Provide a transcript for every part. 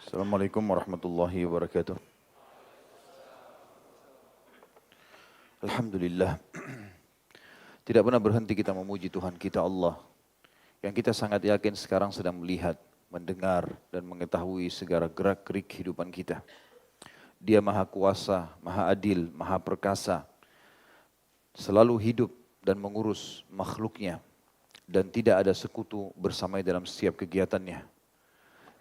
Assalamualaikum warahmatullahi wabarakatuh. Alhamdulillah. Tidak pernah berhenti kita memuji Tuhan kita Allah. Yang kita sangat yakin sekarang sedang melihat, mendengar, dan mengetahui segala gerak-gerik kehidupan kita. Dia maha kuasa, maha adil, maha perkasa. Selalu hidup dan mengurus makhluknya. Dan tidak ada sekutu bersamanya dalam setiap kegiatannya.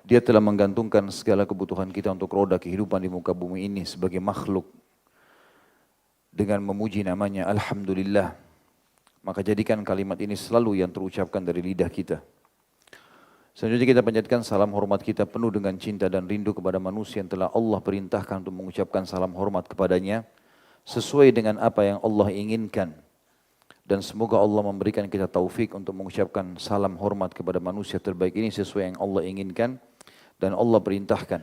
Dia telah menggantungkan segala kebutuhan kita untuk roda kehidupan di muka bumi ini sebagai makhluk. Dengan memuji namanya Alhamdulillah. Maka jadikan kalimat ini selalu yang terucapkan dari lidah kita. Selanjutnya kita panjatkan salam hormat kita penuh dengan cinta dan rindu kepada manusia yang telah Allah perintahkan untuk mengucapkan salam hormat kepadanya. Sesuai dengan apa yang Allah inginkan. Dan semoga Allah memberikan kita taufik untuk mengucapkan salam hormat kepada manusia terbaik ini sesuai yang Allah inginkan. Dan Allah perintahkan.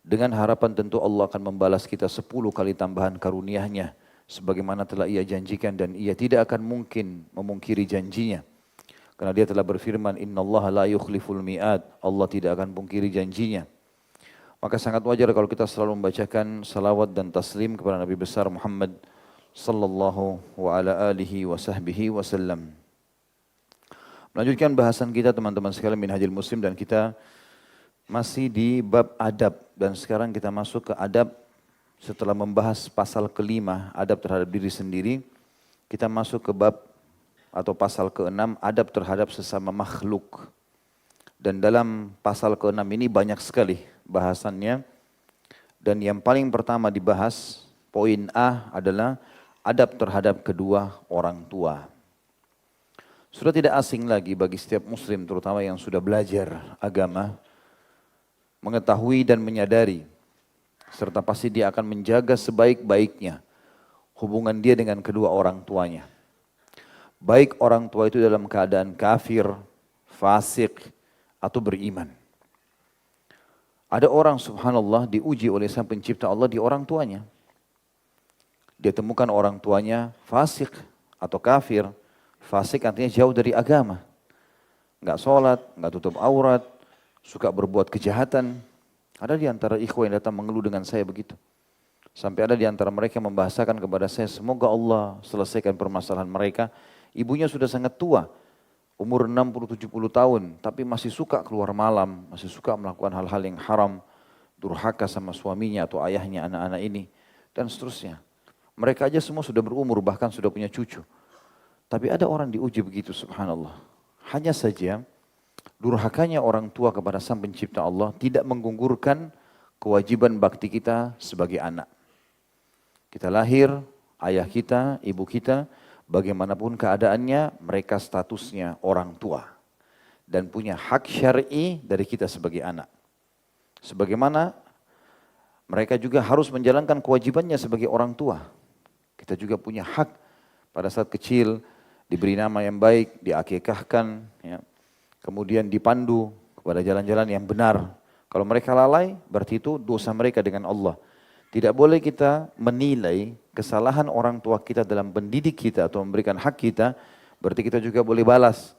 Dengan harapan tentu Allah akan membalas kita 10 kali tambahan karunia-Nya. Sebagaimana telah Ia janjikan dan Ia tidak akan mungkin memungkiri janjinya. Karena Dia telah berfirman, Innallaha la yukhliful mi'ad. Allah tidak akan pungkiri janjinya. Maka sangat wajar kalau kita selalu membacakan salawat dan taslim kepada Nabi besar Muhammad sallallahu wa ala alihi wa sahbihi wasallam. Melanjutkan bahasan kita teman-teman sekalian Minhajul Muslim dan kita masih di bab adab dan sekarang kita masuk ke adab setelah membahas pasal kelima adab terhadap diri sendiri. Kita masuk ke bab atau pasal ke-6 adab terhadap sesama makhluk. Dan dalam pasal ke-6 ini banyak sekali bahasannya. Dan yang paling pertama dibahas, poin A adalah adab terhadap kedua orang tua. Sudah tidak asing lagi bagi setiap muslim terutama yang sudah belajar agama, mengetahui dan menyadari, serta pasti dia akan menjaga sebaik-baiknya hubungan dia dengan kedua orang tuanya. Baik orang tua itu dalam keadaan kafir, fasik, atau beriman. Ada orang subhanallah diuji oleh sang pencipta Allah di orang tuanya. Dia temukan orang tuanya fasik atau kafir. Fasik artinya jauh dari agama. Enggak sholat, enggak tutup aurat, suka berbuat kejahatan. Ada di antara ikhwan yang datang mengeluh dengan saya begitu. Sampai ada di antara mereka membahasakan kepada saya, semoga Allah selesaikan permasalahan mereka. Ibunya sudah sangat tua, umur 60-70 tahun, tapi masih suka keluar malam, masih suka melakukan hal-hal yang haram, durhaka sama suaminya atau ayahnya, anak-anak ini, dan seterusnya. Mereka aja semua sudah berumur, bahkan sudah punya cucu. Tapi ada orang diuji begitu, subhanallah. Hanya saja, durhakanya orang tua kepada sang pencipta Allah tidak menggugurkan kewajiban bakti kita sebagai anak. Kita lahir, ayah kita, ibu kita, bagaimanapun keadaannya, mereka statusnya orang tua. Dan punya hak syar'i dari kita sebagai anak. Sebagaimana mereka juga harus menjalankan kewajibannya sebagai orang tua. Kita juga punya hak pada saat kecil, diberi nama yang baik, diakikahkan, ya. Kemudian dipandu kepada jalan-jalan yang benar. Kalau mereka lalai, berarti itu dosa mereka dengan Allah. Tidak boleh kita menilai kesalahan orang tua kita dalam pendidik kita atau memberikan hak kita, berarti kita juga boleh balas.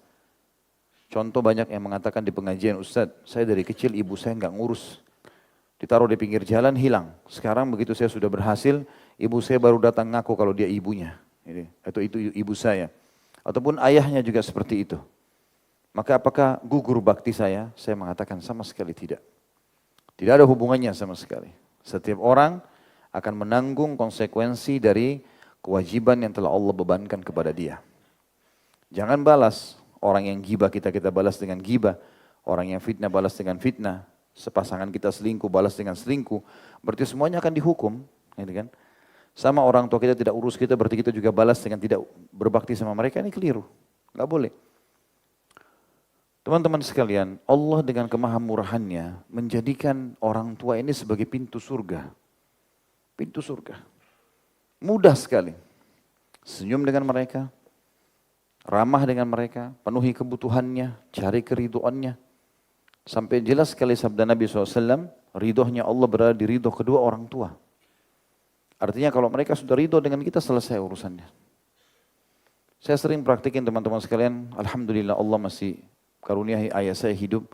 Contoh banyak yang mengatakan di pengajian, Ustaz, saya dari kecil ibu saya enggak ngurus. Ditaruh di pinggir jalan, hilang. Sekarang begitu saya sudah berhasil, ibu saya baru datang ngaku kalau dia ibunya. Atau itu ibu saya. Ataupun ayahnya juga seperti itu. Maka apakah gugur bakti saya? Saya mengatakan sama sekali tidak. Tidak ada hubungannya sama sekali. Setiap orang akan menanggung konsekuensi dari kewajiban yang telah Allah bebankan kepada dia. Jangan balas. Orang yang gibah kita balas dengan gibah. Orang yang fitnah balas dengan fitnah. Sepasangan kita selingkuh balas dengan selingkuh. Berarti semuanya akan dihukum. Gitu kan? Sama orang tua kita tidak urus kita, berarti kita juga balas dengan tidak berbakti sama mereka. Ini keliru. Nggak boleh. Teman-teman sekalian, Allah dengan kemahamurahannya menjadikan orang tua ini sebagai pintu surga. Pintu surga. Mudah sekali. Senyum dengan mereka, ramah dengan mereka, penuhi kebutuhannya, cari keriduannya. Sampai jelas sekali sabda Nabi SAW, ridhonya Allah berada di ridho kedua orang tua. Artinya kalau mereka sudah ridho dengan kita, selesai urusannya. Saya sering praktikin teman-teman sekalian, alhamdulillah Allah masih karuniai ayah saya hidup.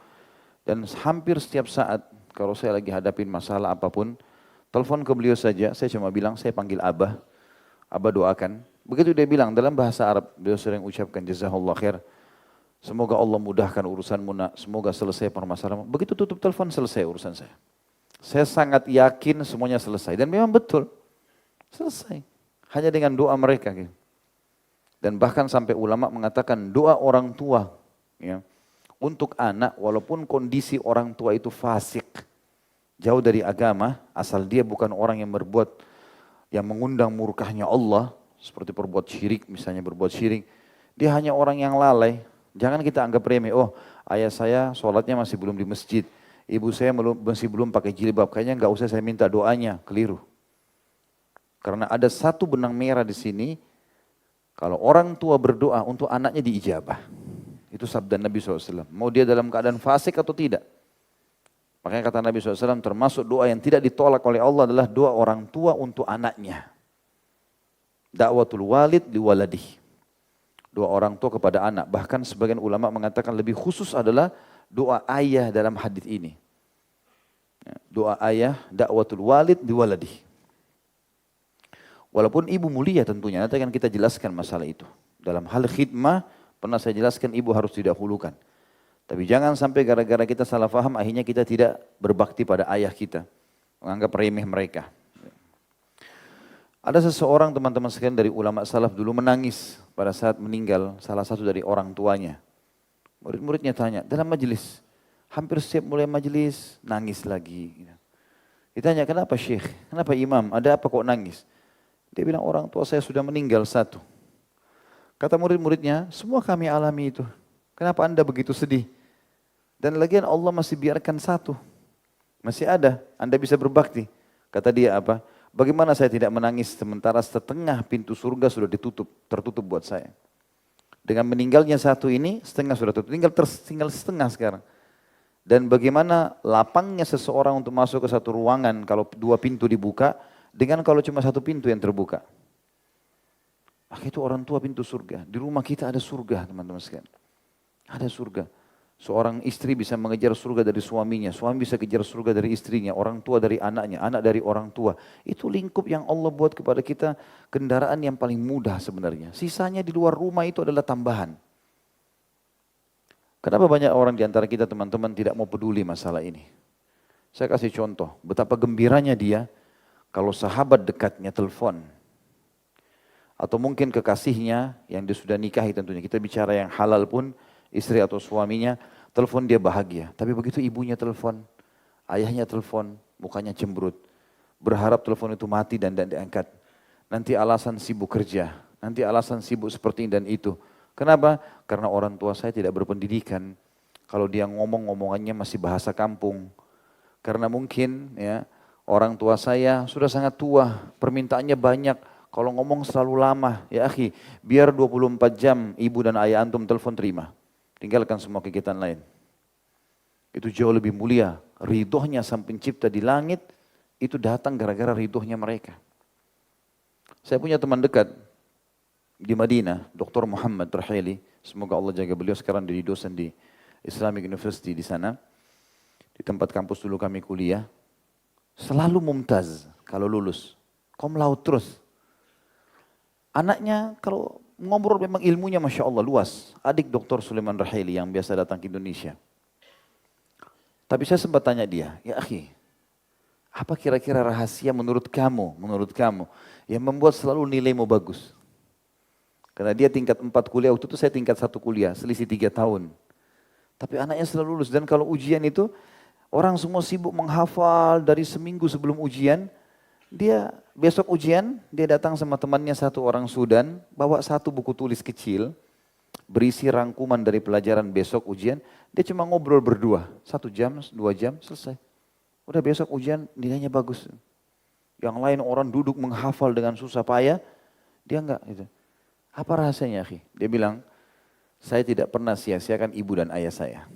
Dan hampir setiap saat kalau saya lagi hadapin masalah apapun, telepon ke beliau saja, saya cuma bilang, saya panggil Abah, Abah doakan. Begitu dia bilang, dalam bahasa Arab, beliau sering ucapkan, Jazakallah khair, semoga Allah mudahkan urusanmu nak, semoga selesai permasalahanmu. Begitu tutup telepon, selesai urusan saya. Saya sangat yakin semuanya selesai. Dan memang betul, selesai. Hanya dengan doa mereka. Gitu. Dan bahkan sampai ulama mengatakan doa orang tua, ya, untuk anak walaupun kondisi orang tua itu fasik, jauh dari agama, asal dia bukan orang yang berbuat, yang mengundang murkahnya Allah, seperti berbuat syirik, misalnya berbuat syirik, dia hanya orang yang lalai, jangan kita anggap remeh, oh ayah saya sholatnya masih belum di masjid, ibu saya masih belum pakai jilbab, kayaknya nggak usah saya minta doanya, keliru. Karena ada satu benang merah di sini, kalau orang tua berdoa untuk anaknya diijabah. Itu sabda Nabi SAW. Mau dia dalam keadaan fasik atau tidak. Makanya kata Nabi SAW, termasuk doa yang tidak ditolak oleh Allah adalah doa orang tua untuk anaknya. Da'watul walid liwaladih. Doa orang tua kepada anak. Bahkan sebagian ulama mengatakan lebih khusus adalah doa ayah dalam hadis ini. Doa ayah, da'watul walid liwaladih. Walaupun ibu mulia tentunya, nanti akan kita jelaskan masalah itu. Dalam hal khidmah, pernah saya jelaskan ibu harus didahulukan. Tapi jangan sampai gara-gara kita salah faham, akhirnya kita tidak berbakti pada ayah kita. Menganggap remeh mereka. Ada seseorang teman-teman sekalian dari ulama salaf dulu menangis pada saat meninggal salah satu dari orang tuanya. Murid-muridnya tanya, dalam majelis, hampir setiap mulai majelis, nangis lagi. Ditanya, kenapa syekh? Kenapa imam? Ada apa kok nangis? Dia bilang, orang tua saya sudah meninggal satu. Kata murid-muridnya, semua kami alami itu. Kenapa anda begitu sedih? Dan lagian Allah masih biarkan satu. Masih ada, anda bisa berbakti. Kata dia apa? Bagaimana saya tidak menangis sementara setengah pintu surga sudah ditutup, tertutup buat saya. Dengan meninggalnya satu ini, setengah sudah tutup. Tinggal setengah sekarang. Dan bagaimana lapangnya seseorang untuk masuk ke satu ruangan kalau dua pintu dibuka, dengan kalau cuma satu pintu yang terbuka. Itu orang tua pintu surga. Di rumah kita ada surga, teman-teman sekalian. Ada surga. Seorang istri bisa mengejar surga dari suaminya, suami bisa kejar surga dari istrinya, orang tua dari anaknya, anak dari orang tua. Itu lingkup yang Allah buat kepada kita, kendaraan yang paling mudah sebenarnya. Sisanya di luar rumah itu adalah tambahan. Kenapa banyak orang di antara kita teman-teman tidak mau peduli masalah ini? Saya kasih contoh, betapa gembiranya dia kalau sahabat dekatnya telepon. Atau mungkin kekasihnya yang dia sudah nikahi tentunya. Kita bicara yang halal pun, istri atau suaminya, telepon dia bahagia. Tapi begitu ibunya telepon, ayahnya telepon, mukanya cemberut. Berharap telepon itu mati dan tidak diangkat. Nanti alasan sibuk kerja, nanti alasan sibuk seperti ini dan itu. Kenapa? Karena orang tua saya tidak berpendidikan. Kalau dia ngomong-ngomongannya masih bahasa kampung. Karena mungkin ya orang tua saya sudah sangat tua, permintaannya banyak. Kalau ngomong selalu lama, ya akhi, biar 24 jam ibu dan ayah antum telepon terima. Tinggalkan semua kegiatan lain. Itu jauh lebih mulia. Ridhonya sang pencipta di langit, itu datang gara-gara ridhonya mereka. Saya punya teman dekat di Madinah, Dr. Muhammad Rahili. Semoga Allah jaga beliau, sekarang jadi dosen di Islamic University di sana. Di tempat kampus dulu kami kuliah. Selalu mumtaz kalau lulus. Cum laude terus. Anaknya kalau ngobrol memang ilmunya Masya Allah luas. Adik Dr. Sulaiman Rahili yang biasa datang ke Indonesia. Tapi saya sempat tanya dia, ya akhi, apa kira-kira rahasia menurut kamu yang membuat selalu nilaimu bagus? Karena dia tingkat 4 kuliah, waktu itu saya tingkat 1 kuliah, selisih 3 tahun. Tapi anaknya selalu lulus dan kalau ujian itu orang semua sibuk menghafal dari seminggu sebelum ujian. Dia besok ujian, dia datang sama temannya satu orang Sudan, bawa satu buku tulis kecil, berisi rangkuman dari pelajaran besok ujian, dia cuma ngobrol berdua, 1 jam, 2 jam, selesai. Udah besok ujian nilainya bagus. Yang lain orang duduk menghafal dengan susah payah, dia enggak. Gitu. Apa rahasianya akhi? Dia bilang, saya tidak pernah sia-siakan ibu dan ayah saya.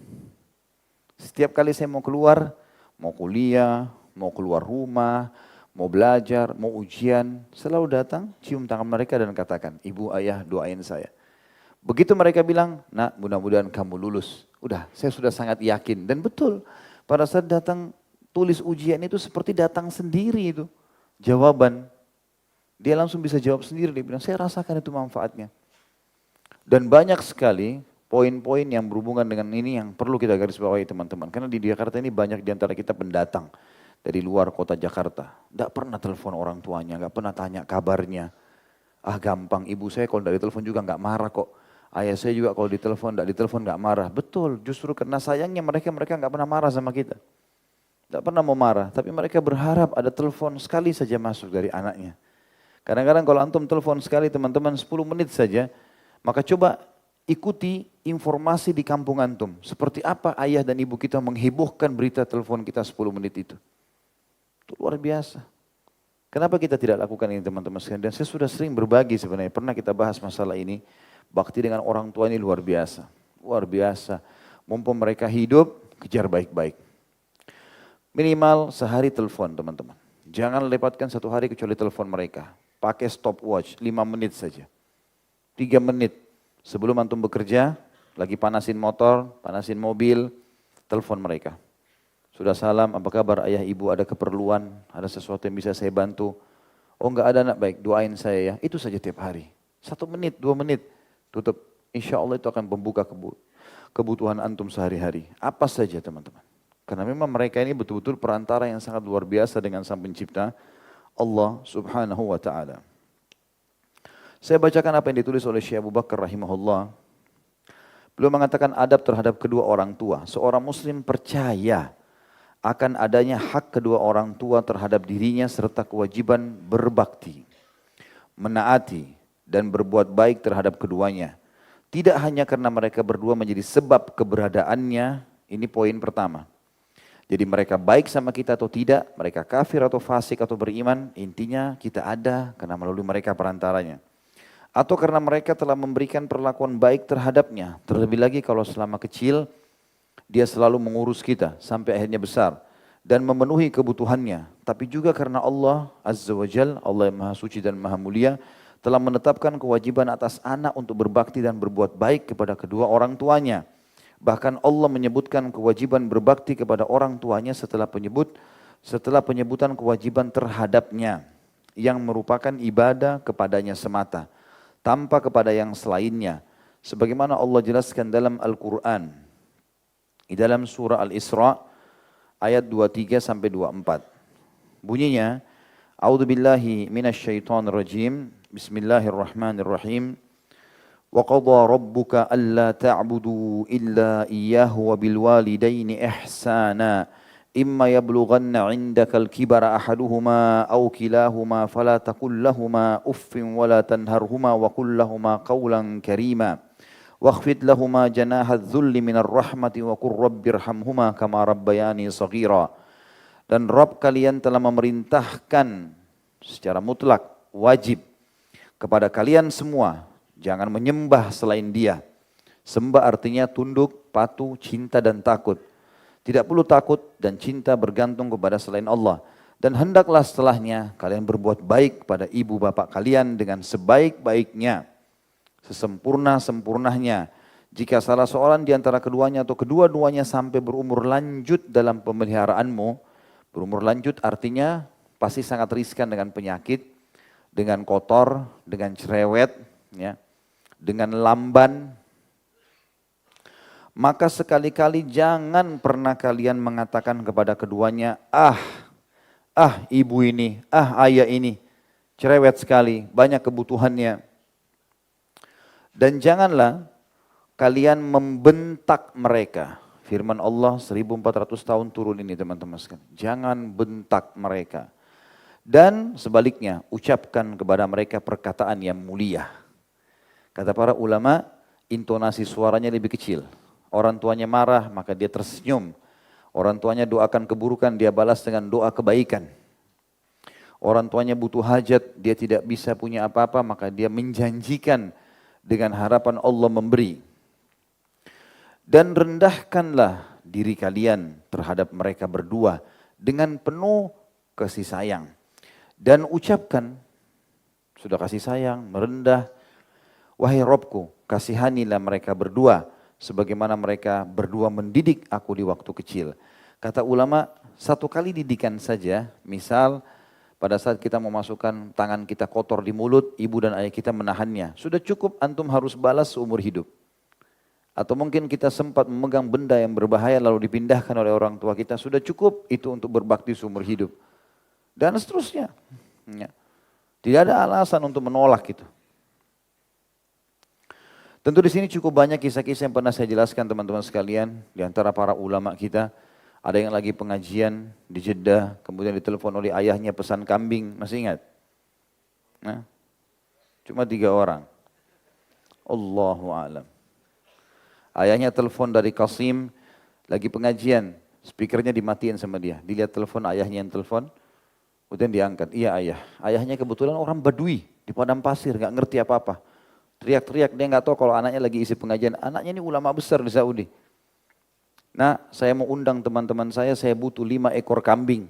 Setiap kali saya mau keluar, mau kuliah, mau keluar rumah, mau belajar, mau ujian, selalu datang, cium tangan mereka dan katakan, ibu, ayah, doain saya. Begitu mereka bilang, nak mudah-mudahan kamu lulus. Udah, saya sudah sangat yakin. Dan betul, pada saat datang tulis ujian itu seperti datang sendiri itu. Jawaban. Dia langsung bisa jawab sendiri. Dia bilang, saya rasakan itu manfaatnya. Dan banyak sekali poin-poin yang berhubungan dengan ini yang perlu kita garis bawahi teman-teman. Karena di Jakarta ini banyak di antara kita pendatang dari luar kota Jakarta. Tidak pernah telepon orang tuanya, nggak pernah tanya kabarnya. Ah gampang, ibu saya kalau tidak ditelepon juga nggak marah kok. Ayah saya juga kalau ditelepon, tidak ditelepon nggak marah. Betul, justru karena sayangnya mereka nggak pernah marah sama kita. Tidak pernah mau marah, tapi mereka berharap ada telepon sekali saja masuk dari anaknya. Kadang-kadang kalau antum telepon sekali teman-teman 10 menit saja, maka coba ikuti informasi di kampung antum. Seperti apa ayah dan ibu kita menghebohkan berita telepon kita 10 menit itu. Itu luar biasa. Kenapa kita tidak lakukan ini teman-teman sekalian? Dan saya sudah sering berbagi sebenarnya, pernah kita bahas masalah ini. Bakti dengan orang tua ini luar biasa. Luar biasa. Mumpung mereka hidup, kejar baik-baik. Minimal sehari telepon teman-teman. Jangan lewatkan satu hari kecuali telepon mereka. Pakai stopwatch 5 menit saja. 3 menit sebelum antum bekerja, lagi panasin motor, panasin mobil, telepon mereka. Sudah salam, apa kabar ayah ibu, ada keperluan, ada sesuatu yang bisa saya bantu. Oh enggak ada nak, baik doain saya ya. Itu saja tiap hari. 1 menit, 2 menit, tutup. Insya Allah itu akan membuka kebutuhan antum sehari-hari. Apa saja teman-teman. Karena memang mereka ini betul-betul perantara yang sangat luar biasa dengan Sang Pencipta Allah Subhanahu wa taala. Saya bacakan apa yang ditulis oleh Syekh Abu Bakar rahimahullah. Beliau mengatakan adab terhadap kedua orang tua. Seorang muslim percaya akan adanya hak kedua orang tua terhadap dirinya serta kewajiban berbakti, menaati dan berbuat baik terhadap keduanya. Tidak hanya karena mereka berdua menjadi sebab keberadaannya, ini poin pertama. Jadi mereka baik sama kita atau tidak, mereka kafir atau fasik atau beriman, intinya kita ada karena melalui mereka perantaranya. Atau karena mereka telah memberikan perlakuan baik terhadapnya. Terlebih lagi kalau selama kecil, dia selalu mengurus kita sampai akhirnya besar. Dan memenuhi kebutuhannya. Tapi juga karena Allah Azza wa Jal, Allah yang Maha Suci dan Maha Mulia, telah menetapkan kewajiban atas anak untuk berbakti dan berbuat baik kepada kedua orang tuanya. Bahkan Allah menyebutkan kewajiban berbakti kepada orang tuanya setelah penyebutan kewajiban terhadapnya yang merupakan ibadah kepadanya semata, tanpa kepada yang selainnya. Sebagaimana Allah jelaskan dalam Al-Quran, di dalam surah Al-Isra ayat 23 sampai 24. Bunyinya, A'udzubillahi minasyaitonirrajim, Bismillahirrahmanirrahim. وَقَضَى رَبُّكَ أَلَّا تَعْبُدُوا إِلَّا إِيَّاهُ وَبِالْوَالِدَيْنِ إِحْسَانًا إِمَّا يَبْلُغَنَّ عِنْدَكَ الْكِبَرَ أَحَدُهُمَا أَوْ كِلَاهُمَا فَلَا تَقُل لَّهُمَا أُفٍّ وَلَا تَنْهَرْهُمَا وَقُل لَّهُمَا قَوْلًا كَرِيمًا وَاخْفِضْ لَهُمَا جَنَاحَ الذُّلِّ مِنَ الرَّحْمَةِ وَقُل رَّبِّ ارْحَمْهُمَا كَمَا رَبَّيَانِي صَغِيرًا. Dan Rabb kalian telah memerintahkan secara mutlak, wajib kepada kalian semua, jangan menyembah selain Dia. Sembah artinya tunduk, patuh, cinta dan takut. Tidak perlu takut dan cinta bergantung kepada selain Allah. Dan hendaklah setelahnya kalian berbuat baik kepada ibu bapak kalian dengan sebaik-baiknya, sesempurna-sempurnanya. Jika salah seorang di antara keduanya atau kedua-duanya sampai berumur lanjut dalam pemeliharaanmu, berumur lanjut artinya pasti sangat riskan dengan penyakit, dengan kotor, dengan cerewet, ya, dengan lamban, maka sekali-kali jangan pernah kalian mengatakan kepada keduanya, ibu ini, ayah ini, cerewet sekali, banyak kebutuhannya. Dan janganlah kalian membentak mereka. Firman Allah 1400 tahun turun ini teman-teman sekalian. Jangan bentak mereka. Dan sebaliknya, ucapkan kepada mereka perkataan yang mulia. Kata para ulama, intonasi suaranya lebih kecil. Orang tuanya marah, maka dia tersenyum. Orang tuanya doakan keburukan, dia balas dengan doa kebaikan. Orang tuanya butuh hajat, dia tidak bisa punya apa-apa, maka dia menjanjikan dengan harapan Allah memberi. Dan rendahkanlah diri kalian terhadap mereka berdua dengan penuh kasih sayang. Dan ucapkan, sudah kasih sayang, merendah, wahai Robku, kasihanilah mereka berdua, sebagaimana mereka berdua mendidik aku di waktu kecil. Kata ulama, satu kali didikan saja, misal pada saat kita memasukkan tangan kita kotor di mulut, ibu dan ayah kita menahannya. Sudah cukup antum harus balas seumur hidup. Atau mungkin kita sempat memegang benda yang berbahaya lalu dipindahkan oleh orang tua kita, sudah cukup itu untuk berbakti seumur hidup. Dan seterusnya. Ya. Tidak ada alasan untuk menolak itu. Tentu di sini cukup banyak kisah-kisah yang pernah saya jelaskan teman-teman sekalian. Di antara para ulama kita, ada yang lagi pengajian di Jeddah, kemudian ditelepon oleh ayahnya pesan kambing, masih ingat? Nah, cuma 3 orang. Allahu a'lam. Ayahnya telepon dari Qasim, lagi pengajian, speakernya dimatiin sama dia. Dilihat telepon, ayahnya yang telepon, kemudian diangkat. Iya ayah. Ayahnya kebetulan orang Badui di padang pasir, nggak ngerti apa-apa. Teriak-teriak, dia nggak tahu kalau anaknya lagi isi pengajian. Anaknya ini ulama besar di Saudi. Nah, saya mau undang teman-teman saya butuh 5 ekor kambing.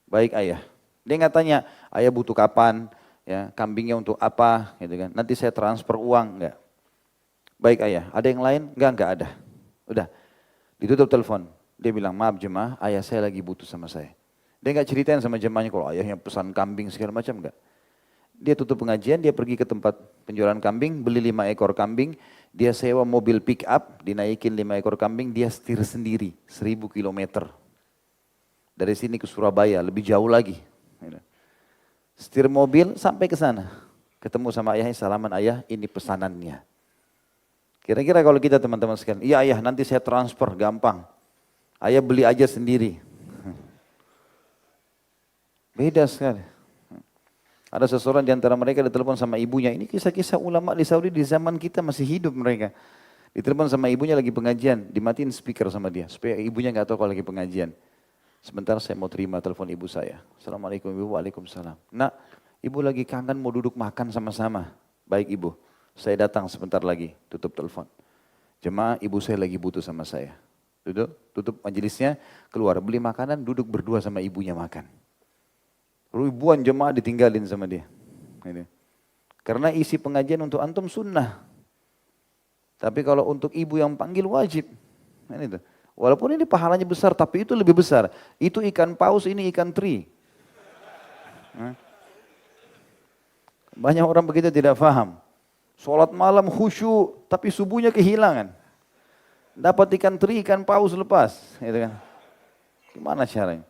Baik ayah. Dia nggak tanya, ayah butuh kapan, ya kambingnya untuk apa, gitu kan. Nanti saya transfer uang, enggak. Baik ayah, ada yang lain? Enggak ada. Udah, ditutup telepon. Dia bilang, maaf jemaah, ayah saya lagi butuh sama saya. Dia nggak ceritain sama jemaahnya kalau ayahnya pesan kambing segala macam, enggak. Dia tutup pengajian, dia pergi ke tempat penjualan kambing, beli 5 ekor kambing, dia sewa mobil pick up, dinaikin 5 ekor kambing, dia setir sendiri, 1000 kilometer. Dari sini ke Surabaya, lebih jauh lagi. Setir mobil sampai ke sana. Ketemu sama ayahnya, salaman ayah, ini pesanannya. Kira-kira kalau kita teman-teman sekalian, iya ayah nanti saya transfer, gampang. Ayah beli aja sendiri. Beda sekali. Ada seseorang di antara mereka ditelepon sama ibunya. Ini kisah-kisah ulama di Saudi di zaman kita masih hidup mereka. Ditelepon sama ibunya lagi pengajian, dimatiin speaker sama dia. Supaya ibunya nggak tahu kalau lagi pengajian. Sebentar saya mau terima telepon ibu saya. Assalamualaikum ibu, waalaikumsalam. Nak, ibu lagi kangen mau duduk makan sama-sama. Baik ibu, saya datang sebentar lagi, tutup telepon. Jemaah ibu saya lagi butuh sama saya. Duduk, tutup majelisnya, keluar beli makanan, duduk berdua sama ibunya makan. Ribuan jemaah ditinggalin sama dia. Karena isi pengajian untuk antum sunnah. Tapi kalau untuk ibu yang panggil wajib. Walaupun ini pahalanya besar, tapi itu lebih besar. Itu ikan paus, ini ikan teri. Banyak orang begitu tidak paham. Sholat malam khusyuk, tapi subuhnya kehilangan. Dapat ikan teri, ikan paus lepas. Gimana caranya?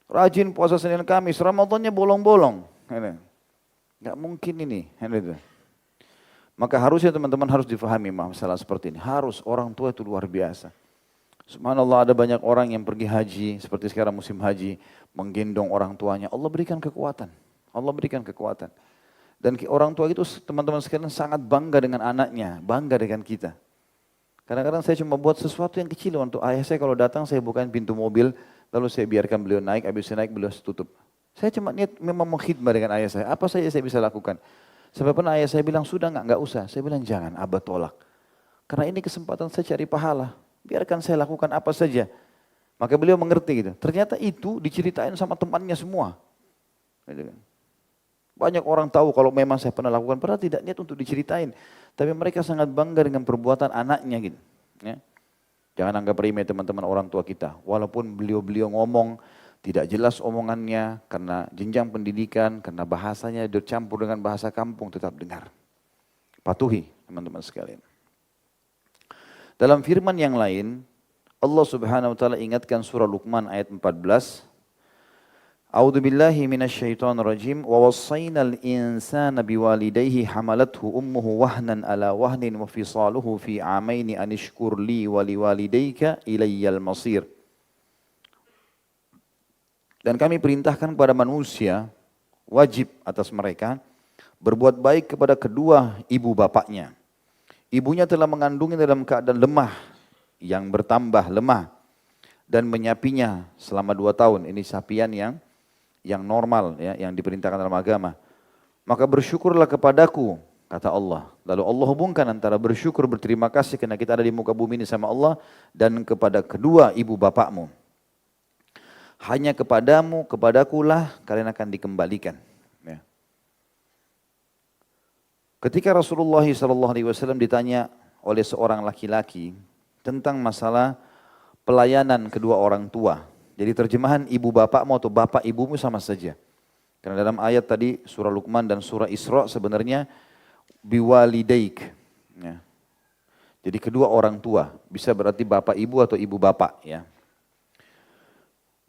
Rajin puasa Senin Kamis, Ramadannya bolong-bolong. Nggak mungkin ini. Maka harusnya teman-teman harus difahami masalah seperti ini. Harus, orang tua itu luar biasa. Subhanallah ada banyak orang yang pergi haji, seperti sekarang musim haji, menggendong orang tuanya. Allah berikan kekuatan. Allah berikan kekuatan. Dan orang tua itu teman-teman sekalian sangat bangga dengan anaknya, bangga dengan kita. Kadang-kadang saya cuma buat sesuatu yang kecil untuk ayah saya kalau datang saya bukain pintu mobil, lalu saya biarkan beliau naik, habis saya naik beliau tutup. Saya cuma niat memang mengkhidmat dengan ayah saya, apa saja saya bisa lakukan. Sampai pernah ayah saya bilang, sudah enggak usah. Saya bilang jangan, abah tolak. Karena ini kesempatan saya cari pahala, biarkan saya lakukan apa saja. Maka beliau mengerti gitu. Ternyata itu diceritain sama temannya semua. Banyak orang tahu kalau memang saya pernah lakukan, padahal tidak niat untuk diceritain. Tapi mereka sangat bangga dengan perbuatan anaknya gitu. Ya. Jangan anggap remeh teman-teman orang tua kita. Walaupun beliau-beliau ngomong tidak jelas omongannya karena jenjang pendidikan, karena bahasanya bercampur dengan bahasa kampung, tetap dengar. Patuhi teman-teman sekalian. Dalam firman yang lain, Allah Subhanahu wa taala ingatkan surah Luqman ayat 14. A'udzu billahi minasyaitonir rajim wa wassaynal insana biwalidayhi hamalathu ummuhu wahnan ala wahnin wa fisaluhu fi amaini an ishkur li wa liwalidayka ilayyal masir. Dan kami perintahkan kepada manusia wajib atas mereka berbuat baik kepada kedua ibu bapaknya. Ibunya telah mengandungnya dalam keadaan lemah yang bertambah lemah dan menyapinya selama 2 tahun. Ini sapian yang normal ya, yang diperintahkan dalam agama. Maka bersyukurlah kepadaku, kata Allah. Lalu Allah hubungkan antara bersyukur, berterima kasih karena kita ada di muka bumi ini sama Allah dan kepada kedua ibu bapakmu. Hanya kepadamu, kepadakulah kalian akan dikembalikan. Ya. Ketika Rasulullah SAW ditanya oleh seorang laki-laki tentang masalah pelayanan kedua orang tua, Jadi terjemahan ibu bapakmu atau bapak ibumu sama saja. Karena dalam ayat tadi surah Luqman dan surah Isra sebenarnya biwalidaik. Ya. Jadi kedua orang tua, bisa berarti bapak ibu atau ibu bapak. Ya.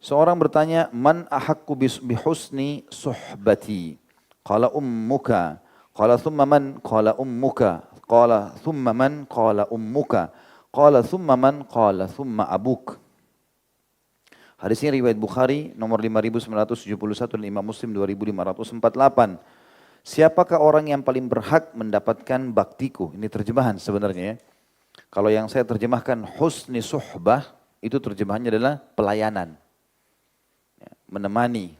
Seorang bertanya, man ahaqqu bihusni suhbati? Qala ummuka. Qala thumma man? Qala ummuka. Qala thumma man? Qala ummuka. Qala thumma man? Qala thumma abuk. Hadis ini riwayat Bukhari nomor 5971 dan Imam Muslim 2548. Siapakah orang yang paling berhak mendapatkan baktiku? Ini terjemahan sebenarnya ya. Kalau yang saya terjemahkan husni suhbah, itu terjemahannya adalah pelayanan. Ya, menemani.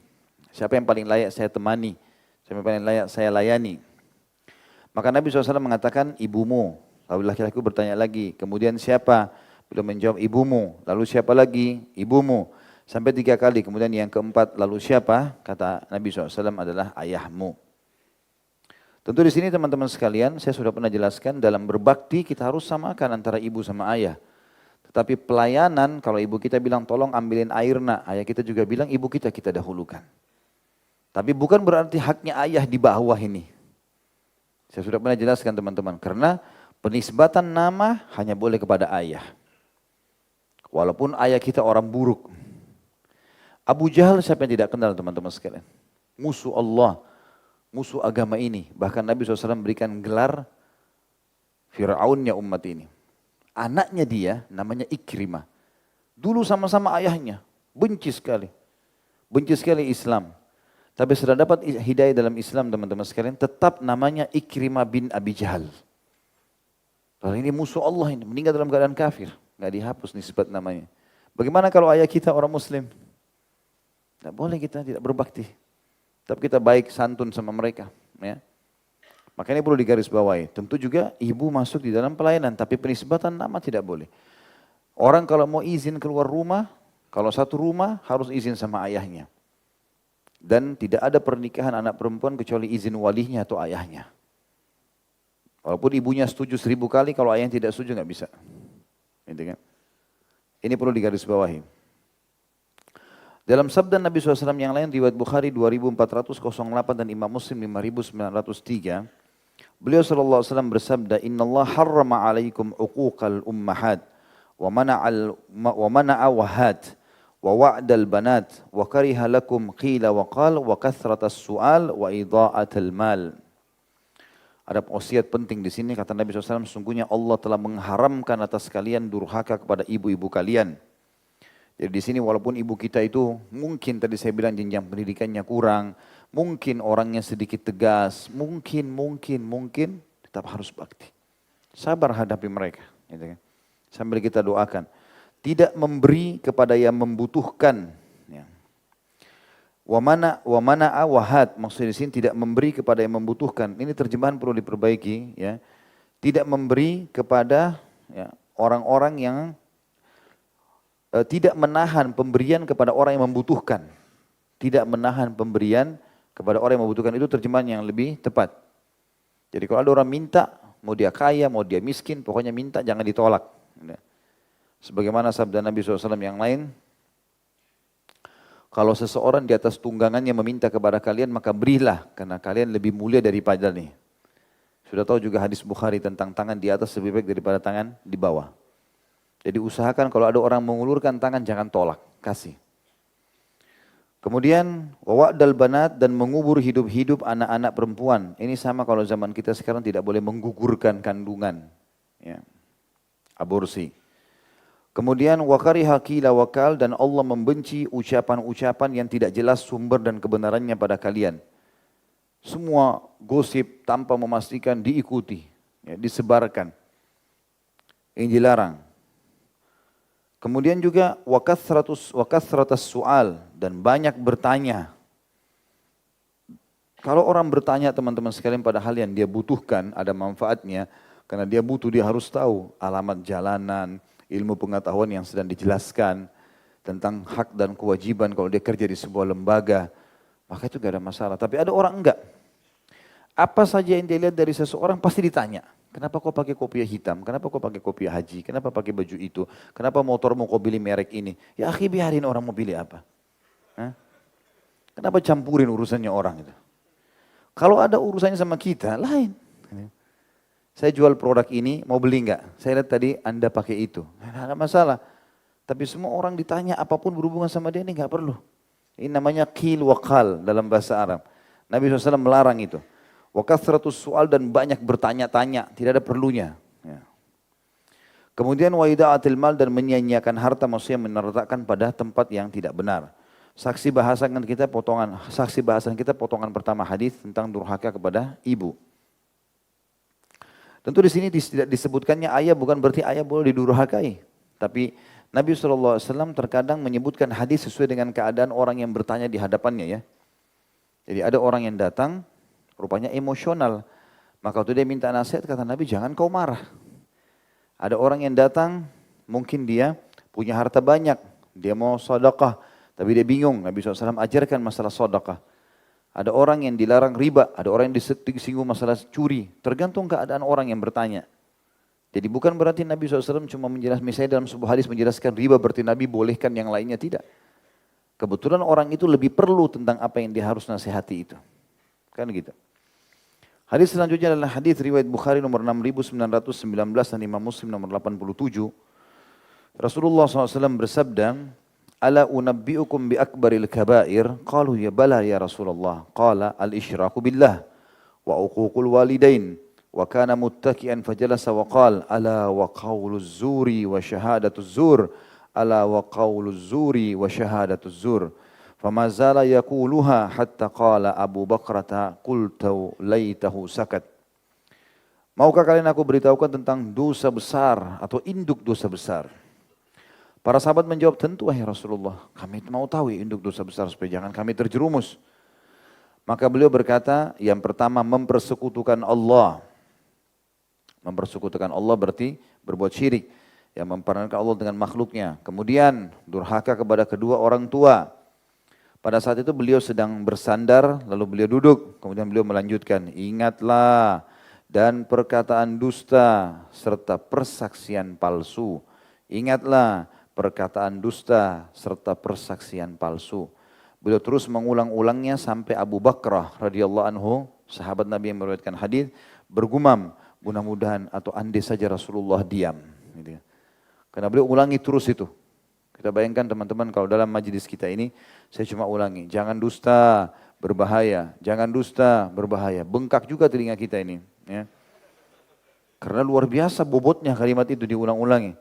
Siapa yang paling layak saya temani? Siapa yang paling layak saya layani? Maka Nabi SAW mengatakan ibumu. Lalu laki-laki bertanya lagi, kemudian siapa? Beliau menjawab ibumu. Lalu siapa lagi? Ibumu. Sampai 3 kali, kemudian yang keempat, lalu siapa? Kata Nabi SAW adalah ayahmu. Tentu di sini teman-teman sekalian, saya sudah pernah jelaskan, dalam berbakti kita harus samakan antara ibu sama ayah. Tetapi pelayanan, kalau ibu kita bilang tolong ambilin air nak, ayah kita juga bilang ibu kita dahulukan. Tapi bukan berarti haknya ayah di bawah ini. Saya sudah pernah jelaskan teman-teman, karena penisbatan nama hanya boleh kepada ayah. Walaupun ayah kita orang buruk. Abu Jahal siapa yang tidak kenal teman-teman sekalian? Musuh Allah, musuh agama ini. Bahkan Nabi SAW berikan gelar Fir'aunnya umat ini. Anaknya dia namanya Ikrimah. Dulu sama-sama ayahnya, benci sekali. Benci sekali Islam. Tapi setelah dapat hidayah dalam Islam teman-teman sekalian, tetap namanya Ikrimah bin Abi Jahal. Kalau ini musuh Allah ini, meninggal dalam keadaan kafir. Nggak dihapus nisbat namanya. Bagaimana kalau ayah kita orang Muslim? Tidak boleh kita tidak berbakti. Tapi kita baik santun sama mereka. Ya. Makanya perlu digarisbawahi. Tentu juga ibu masuk di dalam pelayanan. Tapi penisbatan nama tidak boleh. Orang kalau mau izin keluar rumah. Kalau satu rumah harus izin sama ayahnya. Dan tidak ada pernikahan anak perempuan kecuali izin walinya atau ayahnya. Walaupun ibunya setuju 1000 kali. Kalau ayahnya tidak setuju nggak bisa. Gitu kan? Ini perlu digarisbawahi. Dalam sabda Nabi SAW yang lain, riwayat Bukhari 2408 dan Imam Muslim 5903, beliau SAW bersabda, Inna Allah harrama alaikum uquqal ummahat, wa mana'a wahat, wa wa'dal banat, wa kariha lakum qila wa qal, wa kathratas su'al, wa idha'atal mal. Ada wasiat penting di sini, kata Nabi SAW, sungguhnya Allah telah mengharamkan atas kalian durhaka kepada ibu-ibu kalian. Jadi di sini walaupun ibu kita itu mungkin tadi saya bilang jenjang pendidikannya kurang, mungkin orangnya sedikit tegas, mungkin tetap harus bakti. Sabar hadapi mereka, gitu kan. Sambil kita doakan. Tidak memberi kepada yang membutuhkan. Ya. Wa mana awahat, maksudnya di sini tidak memberi kepada yang membutuhkan. Ini terjemahan perlu diperbaiki, ya. Tidak memberi kepada ya, orang-orang yang tidak menahan pemberian kepada orang yang membutuhkan. Tidak menahan pemberian kepada orang yang membutuhkan, itu terjemahan yang lebih tepat. Jadi kalau ada orang minta, mau dia kaya, mau dia miskin, pokoknya minta jangan ditolak. Sebagaimana sabda Nabi SAW yang lain, kalau seseorang di atas tunggangannya meminta kepada kalian, maka berilah, karena kalian lebih mulia daripada nih. Sudah tahu juga hadis Bukhari tentang tangan di atas lebih baik daripada tangan di bawah. Jadi usahakan kalau ada orang mengulurkan tangan jangan tolak, kasih. Kemudian wa'dal banat dan mengubur hidup-hidup anak-anak perempuan. Ini sama kalau zaman kita sekarang tidak boleh menggugurkan kandungan. Ya. Aborsi. Kemudian wakariha qila wakal dan Allah membenci ucapan-ucapan yang tidak jelas sumber dan kebenarannya pada kalian. Semua gosip tanpa memastikan diikuti, ya, disebarkan. Ini dilarang. Kemudian juga wakathratus su'al dan banyak bertanya. Kalau orang bertanya teman-teman sekalian pada hal yang dia butuhkan, ada manfaatnya. Karena dia butuh, dia harus tahu alamat jalanan, ilmu pengetahuan yang sedang dijelaskan. Tentang hak dan kewajiban kalau dia kerja di sebuah lembaga. Maka itu gak ada masalah. Tapi ada orang enggak. Apa saja yang dia lihat dari seseorang pasti ditanya. Kenapa kau pakai kopiah hitam? Kenapa kau pakai kopiah haji? Kenapa pakai baju itu? Kenapa motormu kau pilih merek ini? Ya akhi, biarin orang mau pilih apa. Hah? Kenapa campurin urusannya orang itu? Kalau ada urusannya sama kita, lain. Saya jual produk ini, mau beli enggak? Saya lihat tadi Anda pakai itu. Tidak ada masalah. Tapi semua orang ditanya apapun berhubungan sama dia ini enggak perlu. Ini namanya qil wa qal dalam bahasa Arab. Nabi SAW melarang itu. Wa kathratus su'al, dan banyak bertanya-tanya, tidak ada perlunya. Ya. Kemudian wa ida'atil mal, dan menyia-nyiakan harta, maksudnya menerletakkan pada tempat yang tidak benar. Saksi bahasan kita potongan pertama hadis tentang durhaka kepada ibu. Tentu di sini tidak disebutkannya ayah bukan berarti ayah boleh didurhakai. Tapi Nabi SAW terkadang menyebutkan hadis sesuai dengan keadaan orang yang bertanya di hadapannya ya. Jadi ada orang yang datang, rupanya emosional. Maka waktu dia minta nasihat, kata Nabi, jangan kau marah. Ada orang yang datang, mungkin dia punya harta banyak, dia mau sedekah, tapi dia bingung. Nabi SAW ajarkan masalah sedekah. Ada orang yang dilarang riba, ada orang yang disinggung masalah curi. Tergantung keadaan orang yang bertanya. Jadi bukan berarti Nabi SAW cuma menjelaskan, misalnya dalam sebuah hadis menjelaskan riba, berarti Nabi bolehkan yang lainnya, tidak. Kebetulan orang itu lebih perlu tentang apa yang dia harus nasihati itu. Kan gitu. Hadis selanjutnya adalah hadis riwayat Bukhari nomor 6919 dan Imam Muslim nomor 87. Rasulullah SAW bersabda, Ala unabbi'ukum bi akbaril kabair? Qalu ya bala ya Rasulullah. Qala al-isyraku billah wa uququl walidain. Wa kana muttaki'an fajalasa wa qala ala wa qawluz zuri wa syahadatuz zur. Ala wa qawluz zuri wa syahadatuz zur. Fama zala yaquluha hatta qala Abu Bakrata qultu laitahu sakat. Maukah kalian aku beritahukan tentang dosa besar atau induk dosa besar? Para sahabat menjawab, tentu wahai Rasulullah, kami mau tahu induk dosa besar supaya jangan kami terjerumus. Maka beliau berkata, yang pertama mempersekutukan Allah. Mempersekutukan Allah berarti berbuat syirik, yang memperankan Allah dengan makhluknya. Kemudian durhaka kepada kedua orang tua. Pada saat itu beliau sedang bersandar, lalu beliau duduk. Kemudian beliau melanjutkan, ingatlah dan perkataan dusta serta persaksian palsu. Ingatlah perkataan dusta serta persaksian palsu. Beliau terus mengulang-ulangnya sampai Abu Bakrah radhiyallahu anhu, sahabat Nabi yang meriwayatkan hadis, bergumam, mudah-mudahan atau andai saja Rasulullah diam. Gitu. Karena beliau ulangi terus itu. Kita bayangkan teman-teman kalau dalam majlis kita ini, saya cuma ulangi, jangan dusta, berbahaya, jangan dusta, berbahaya. Bengkak juga telinga kita ini. Ya. Karena luar biasa bobotnya kalimat itu diulang-ulangi.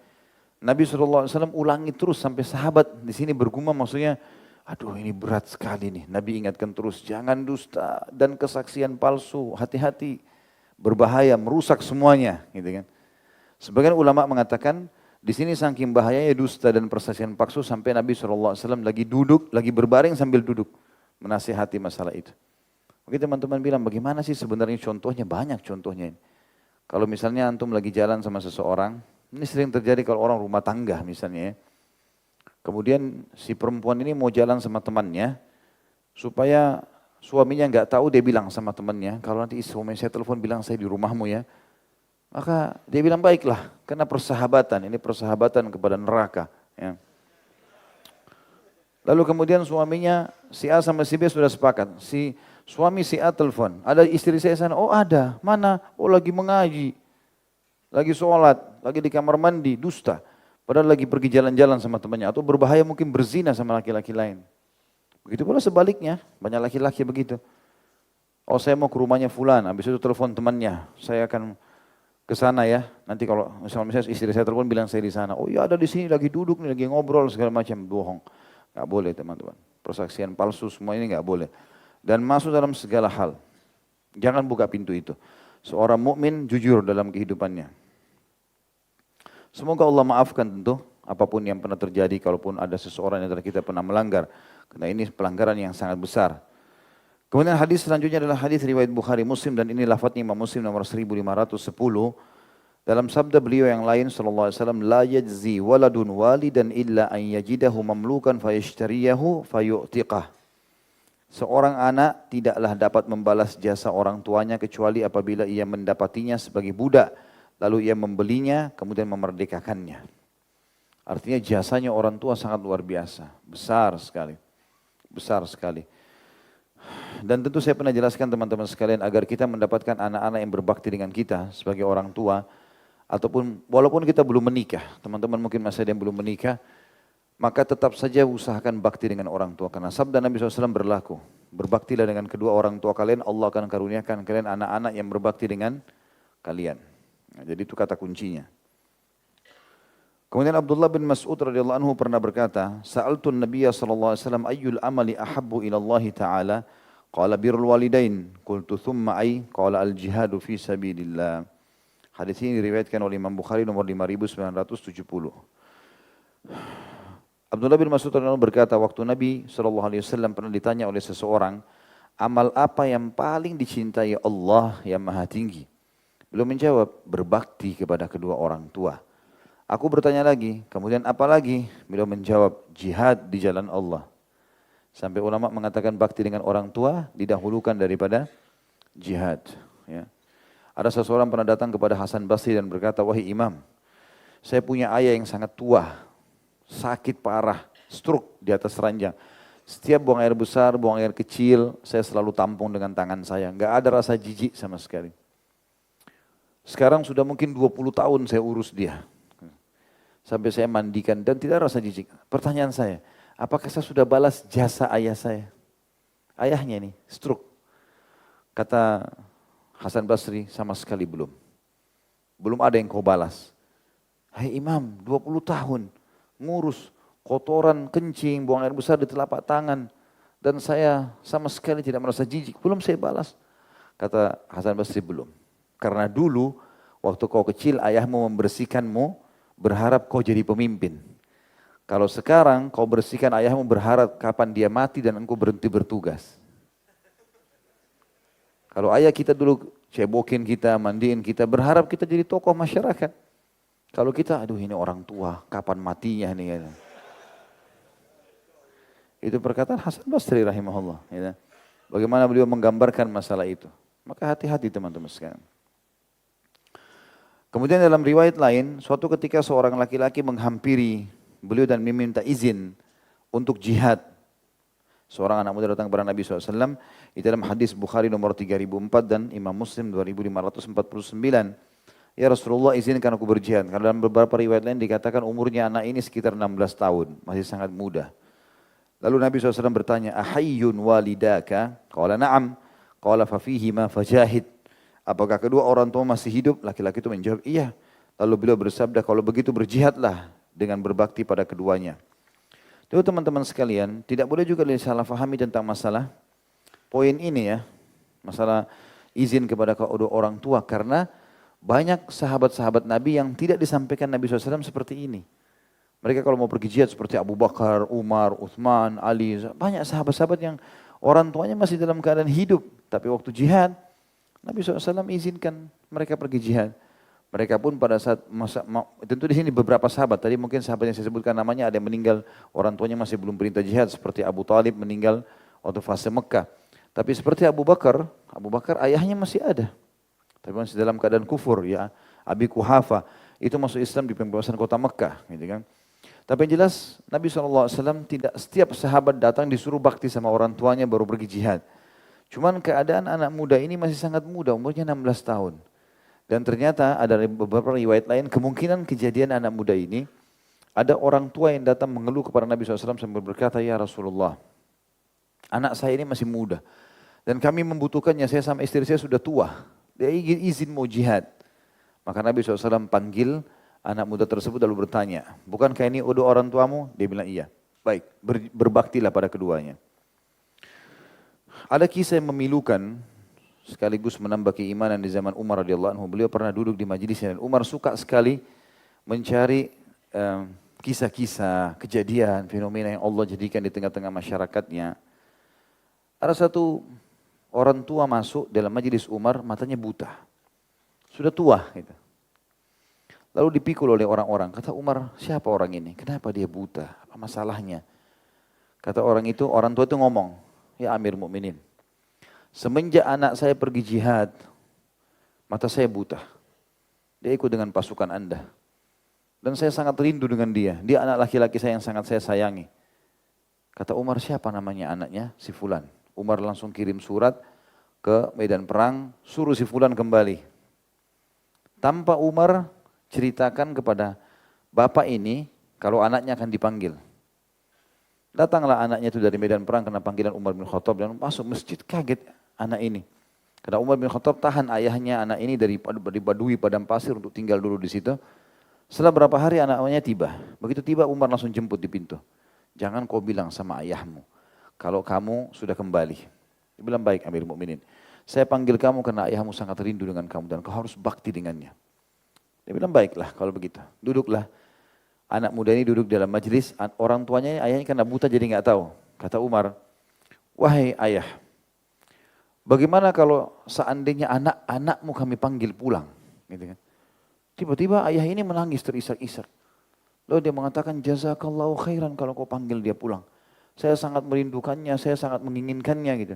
Nabi SAW ulangi terus sampai sahabat di sini bergumam, maksudnya, aduh ini berat sekali nih. Nabi ingatkan terus, jangan dusta dan kesaksian palsu, hati-hati, berbahaya, merusak semuanya. Gitu kan. Sebagian ulama mengatakan, di sini saking bahayanya dusta dan persaksian palsu sampai Nabi SAW lagi duduk, lagi berbaring sambil duduk, menasihati masalah itu. Oke teman-teman bilang, bagaimana sih sebenarnya contohnya? Banyak contohnya ini. Kalau misalnya antum lagi jalan sama seseorang, ini sering terjadi kalau orang rumah tangga misalnya ya. Kemudian si perempuan ini mau jalan sama temannya, supaya suaminya nggak tahu, dia bilang sama temannya, kalau nanti suami saya telepon bilang saya di rumahmu ya. Maka dia bilang baiklah, karena persahabatan, ini persahabatan kepada neraka. Ya. Lalu kemudian suaminya, si A sama si B sudah sepakat. Si suami si A telepon, ada istri saya sana, oh ada, mana? Oh lagi mengaji. Lagi sholat, lagi di kamar mandi, dusta. Padahal lagi pergi jalan-jalan sama temannya. Atau berbahaya mungkin berzina sama laki-laki lain. Begitu pula sebaliknya, banyak laki-laki begitu. Oh saya mau ke rumahnya fulan, habis itu telepon temannya. Saya akan ke sana ya. Nanti kalau misalnya istri saya telepon bilang saya di sana. Oh iya ada di sini lagi duduk nih, lagi ngobrol segala macam. Bohong. Gak boleh teman-teman. Persaksian palsu semua ini gak boleh. Dan masuk dalam segala hal. Jangan buka pintu itu. Seorang mukmin jujur dalam kehidupannya. Semoga Allah maafkan tentu apapun yang pernah terjadi kalaupun ada seseorang yang kita pernah melanggar. Karena ini pelanggaran yang sangat besar. Kemudian hadis selanjutnya adalah hadis riwayat Bukhari Muslim dan ini lafadznya Imam Muslim nomor 1510. Dalam sabda beliau yang lain sallallahu alaihi wasallam, la yajzi waladun walidan illa an yajidahu mamlukan fayashtariyahu fayu'tiqah. Seorang anak tidaklah dapat membalas jasa orang tuanya kecuali apabila ia mendapatinya sebagai budak. lalu ia membelinya, kemudian memerdekakannya. Artinya jasanya orang tua sangat luar biasa, besar sekali. Besar sekali. Dan tentu saya pernah jelaskan teman-teman sekalian agar kita mendapatkan anak-anak yang berbakti dengan kita sebagai orang tua, ataupun walaupun kita belum menikah, teman-teman mungkin masih ada yang belum menikah, maka tetap saja usahakan bakti dengan orang tua. Karena sabda Nabi SAW berlaku, berbaktilah dengan kedua orang tua kalian, Allah akan karuniakan kalian anak-anak yang berbakti dengan kalian. Nah, jadi itu kata kuncinya. Kemudian Abdullah bin Mas'ud radhiyallahu anhu pernah berkata, "Sa'altun Nabiyya sallallahu alaihi wasallam ayyul amali ahabbu ila Allah taala?" Qala birrul walidain. Qultu thumma ay? Qala al jihadu fi sabilillah. Hadis ini diriwayatkan oleh Imam Bukhari nomor 5970. Abdullah bin Mas'ud radhiyallahu anhu berkata, waktu Nabi SAW pernah ditanya oleh seseorang, amal apa yang paling dicintai Allah yang maha tinggi? Beliau menjawab, berbakti kepada kedua orang tua. Aku bertanya lagi, kemudian apa lagi? Beliau menjawab, jihad di jalan Allah. Sampai ulama mengatakan bakti dengan orang tua didahulukan daripada jihad. Ya. Ada seseorang pernah datang kepada Hasan Basri dan berkata, wahai imam, saya punya ayah yang sangat tua, sakit parah, stroke di atas ranjang. Setiap buang air besar, buang air kecil, saya selalu tampung dengan tangan saya. Enggak ada rasa jijik sama sekali. Sekarang sudah mungkin 20 tahun saya urus dia. Sampai saya mandikan dan tidak ada rasa jijik. Pertanyaan saya, apakah saya sudah balas jasa ayah saya? Ayahnya ini, stroke. Kata Hasan Basri, sama sekali belum. Belum ada yang kau balas. Hai imam, 20 tahun. Ngurus kotoran, kencing, buang air besar di telapak tangan. Dan saya sama sekali tidak merasa jijik. Belum saya balas. Kata Hasan Basri, belum. Karena dulu, waktu kau kecil, ayahmu membersihkanmu, berharap kau jadi pemimpin. Kalau sekarang kau bersihkan ayahmu berharap kapan dia mati dan engkau berhenti bertugas. Kalau ayah kita dulu cebokin kita, mandiin kita, berharap kita jadi tokoh masyarakat. Kalau kita, aduh ini orang tua, kapan matinya nih. Itu perkataan Hasan Basri rahimahullah. Ya. Bagaimana beliau menggambarkan masalah itu. Maka hati-hati teman-teman sekalian. Kemudian dalam riwayat lain, suatu ketika seorang laki-laki menghampiri beliau dan meminta izin untuk jihad. Seorang anak muda datang kepada Nabi SAW, itu dalam hadis Bukhari nomor 3004 dan Imam Muslim 2549. Ya Rasulullah izinkan aku berjihad. Karena dalam beberapa riwayat lain dikatakan umurnya anak ini sekitar 16 tahun, masih sangat muda. Lalu Nabi SAW bertanya, ahayyun walidaka? Qala na'am. Qala fafihima fajahid. Apakah kedua orang tua masih hidup? Laki-laki itu menjawab, iya. Lalu beliau bersabda, kalau begitu berjihadlah dengan berbakti pada keduanya. Itu teman-teman sekalian, tidak boleh juga disalahfahami tentang masalah poin ini ya. Masalah izin kepada kedua orang tua. Karena banyak sahabat-sahabat Nabi yang tidak disampaikan Nabi SAW seperti ini. Mereka kalau mau pergi jihad seperti Abu Bakar, Umar, Uthman, Ali. Banyak sahabat-sahabat yang orang tuanya masih dalam keadaan hidup. Tapi waktu jihad, Nabi SAW izinkan mereka pergi jihad. Mereka pun pada saat tentu di sini beberapa sahabat. Tadi mungkin sahabat yang saya sebutkan namanya ada yang meninggal, orang tuanya masih belum perintah jihad. Seperti Abu Talib meninggal waktu fase Mekah. Tapi seperti Abu Bakar ayahnya masih ada. Tapi masih dalam keadaan kufur ya. Abi Kuhafa itu masuk Islam di pembebasan kota Mekah. Gitu kan. Tapi yang jelas Nabi SAW tidak setiap sahabat datang disuruh bakti sama orang tuanya baru pergi jihad. Cuman keadaan anak muda ini masih sangat muda, umurnya 16 tahun. Dan ternyata ada beberapa riwayat lain, kemungkinan kejadian anak muda ini, ada orang tua yang datang mengeluh kepada Nabi SAW sambil berkata, ya Rasulullah, anak saya ini masih muda. Dan kami membutuhkannya, saya sama istri saya sudah tua. Dia izin mau jihad. Maka Nabi SAW panggil anak muda tersebut lalu bertanya, bukankah ini udah orang tuamu? Dia bilang iya. Baik, berbaktilah pada keduanya. Ada kisah yang memilukan sekaligus menambah keimanan di zaman Umar radhiyallahu anhu. Beliau pernah duduk di majelisnya dan Umar suka sekali mencari kisah-kisah, kejadian, fenomena yang Allah jadikan di tengah-tengah masyarakatnya. Ada satu orang tua masuk dalam majelis Umar, matanya buta. Sudah tua gitu. Lalu dipikul oleh orang-orang. Kata Umar, siapa orang ini? Kenapa dia buta? Apa masalahnya? Kata orang tua itu ngomong, ya Amir Mukminin, semenjak anak saya pergi jihad, mata saya buta. Dia ikut dengan pasukan Anda. Dan saya sangat rindu dengan dia. Dia anak laki-laki saya yang sangat saya sayangi. Kata Umar, siapa namanya anaknya? Si Fulan. Umar langsung kirim surat ke medan perang, suruh si Fulan kembali. Tanpa Umar ceritakan kepada bapak ini kalau anaknya akan dipanggil. Datanglah anaknya itu dari medan perang kena panggilan Umar bin Khattab dan masuk masjid, kaget anak ini. Karena Umar bin Khattab tahan ayahnya anak ini dari Badui padang pasir untuk tinggal dulu di situ. Setelah berapa hari anaknya tiba. Begitu tiba Umar langsung jemput di pintu. Jangan kau bilang sama ayahmu kalau kamu sudah kembali. Dia bilang, baik Amir Mukminin. Saya panggil kamu karena ayahmu sangat rindu dengan kamu dan kau harus bakti dengannya. Dia bilang, baiklah kalau begitu. Duduklah. Anak muda ini duduk dalam majelis, orang tuanya, ayahnya karena buta jadi nggak tahu. Kata Umar, wahai ayah, bagaimana kalau seandainya anak-anakmu kami panggil pulang? Gitu kan. Tiba-tiba ayah ini menangis terisak-isak. Lalu dia mengatakan, jazakallahu khairan kalau kau panggil dia pulang. Saya sangat merindukannya, saya sangat menginginkannya gitu.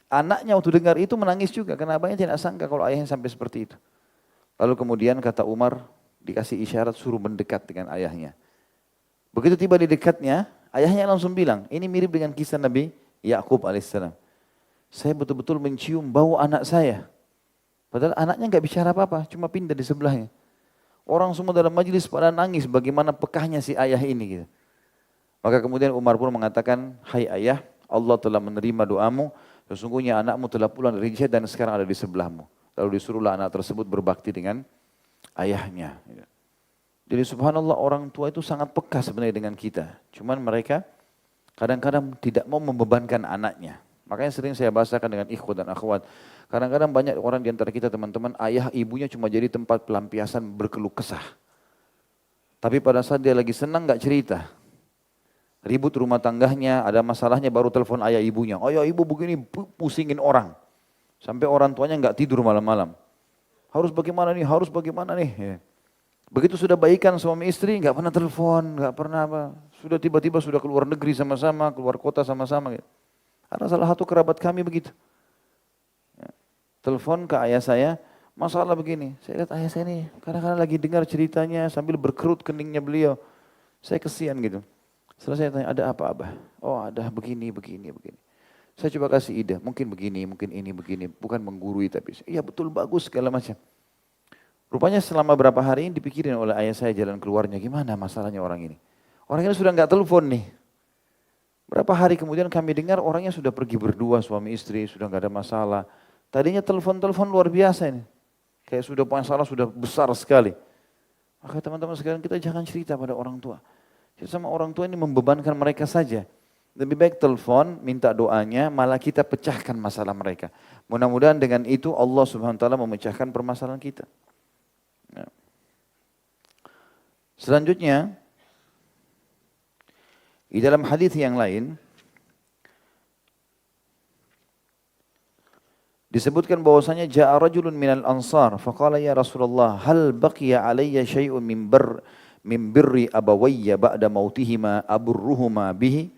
Anaknya waktu dengar itu menangis juga, karena abangnya tidak sangka kalau ayahnya sampai seperti itu. Lalu kemudian kata Umar, dikasih isyarat suruh mendekat dengan ayahnya. Begitu tiba di dekatnya, ayahnya langsung bilang, ini mirip dengan kisah Nabi Yakub alaihissalam. Saya betul-betul mencium bau anak saya. Padahal anaknya nggak bicara apa-apa, cuma pindah di sebelahnya. Orang semua dalam majelis pada nangis bagaimana pekahnya si ayah ini. Gitu. Maka kemudian Umar pun mengatakan, hai ayah, Allah telah menerima doamu, sesungguhnya anakmu telah pulang dari jihad dan sekarang ada di sebelahmu. Lalu disuruhlah anak tersebut berbakti dengan ayahnya. Jadi subhanallah orang tua itu sangat peka sebenarnya dengan kita. Cuman mereka kadang-kadang tidak mau membebankan anaknya. Makanya sering saya bahasakan dengan ikhwat dan akhwat. Kadang-kadang banyak orang di antara kita teman-teman, ayah ibunya cuma jadi tempat pelampiasan berkeluh kesah. Tapi pada saat dia lagi senang nggak cerita. Ribut rumah tangganya, ada masalahnya baru telepon ayah ibunya. Ayah ibu begini pusingin orang. Sampai orang tuanya nggak tidur malam-malam. Harus bagaimana nih, harus bagaimana nih. Ya. Begitu sudah baikan suami istri, nggak pernah telepon, nggak pernah apa. Sudah tiba-tiba sudah keluar negeri sama-sama, keluar kota sama-sama. Gitu. Ada salah satu kerabat kami begitu. Ya. Telepon ke ayah saya, masalah begini. Saya lihat ayah saya nih, kadang-kadang lagi dengar ceritanya sambil berkerut keningnya beliau. Saya kesian gitu. Setelah saya tanya, ada apa Abah? Oh ada begini, begini, begini. Saya coba kasih ide, mungkin begini, mungkin ini, begini. Bukan menggurui tapi, iya betul, bagus, segala macam. Rupanya selama berapa hari ini dipikirin oleh ayah saya jalan keluarnya, gimana masalahnya orang ini. Orang ini sudah nggak telepon nih. Berapa hari kemudian kami dengar orangnya sudah pergi berdua, suami istri, sudah nggak ada masalah. Tadinya telepon-telepon luar biasa ini. Kayak sudah masalah sudah besar sekali. Maka teman-teman sekalian kita jangan cerita pada orang tua. Sama orang tua ini membebankan mereka saja. Lebih baik telepon, minta doanya, malah kita pecahkan masalah mereka. Mudah-mudahan dengan itu Allah Subhanahu Wa Taala memecahkan permasalahan kita. Ya. Selanjutnya, di dalam hadis yang lain disebutkan bahwasanya ja'a rajulun minal ansar faqala ya Rasulullah hal baqiya alayya syai'un min birri abawayya ba'da mautihima aburruhuma bihi.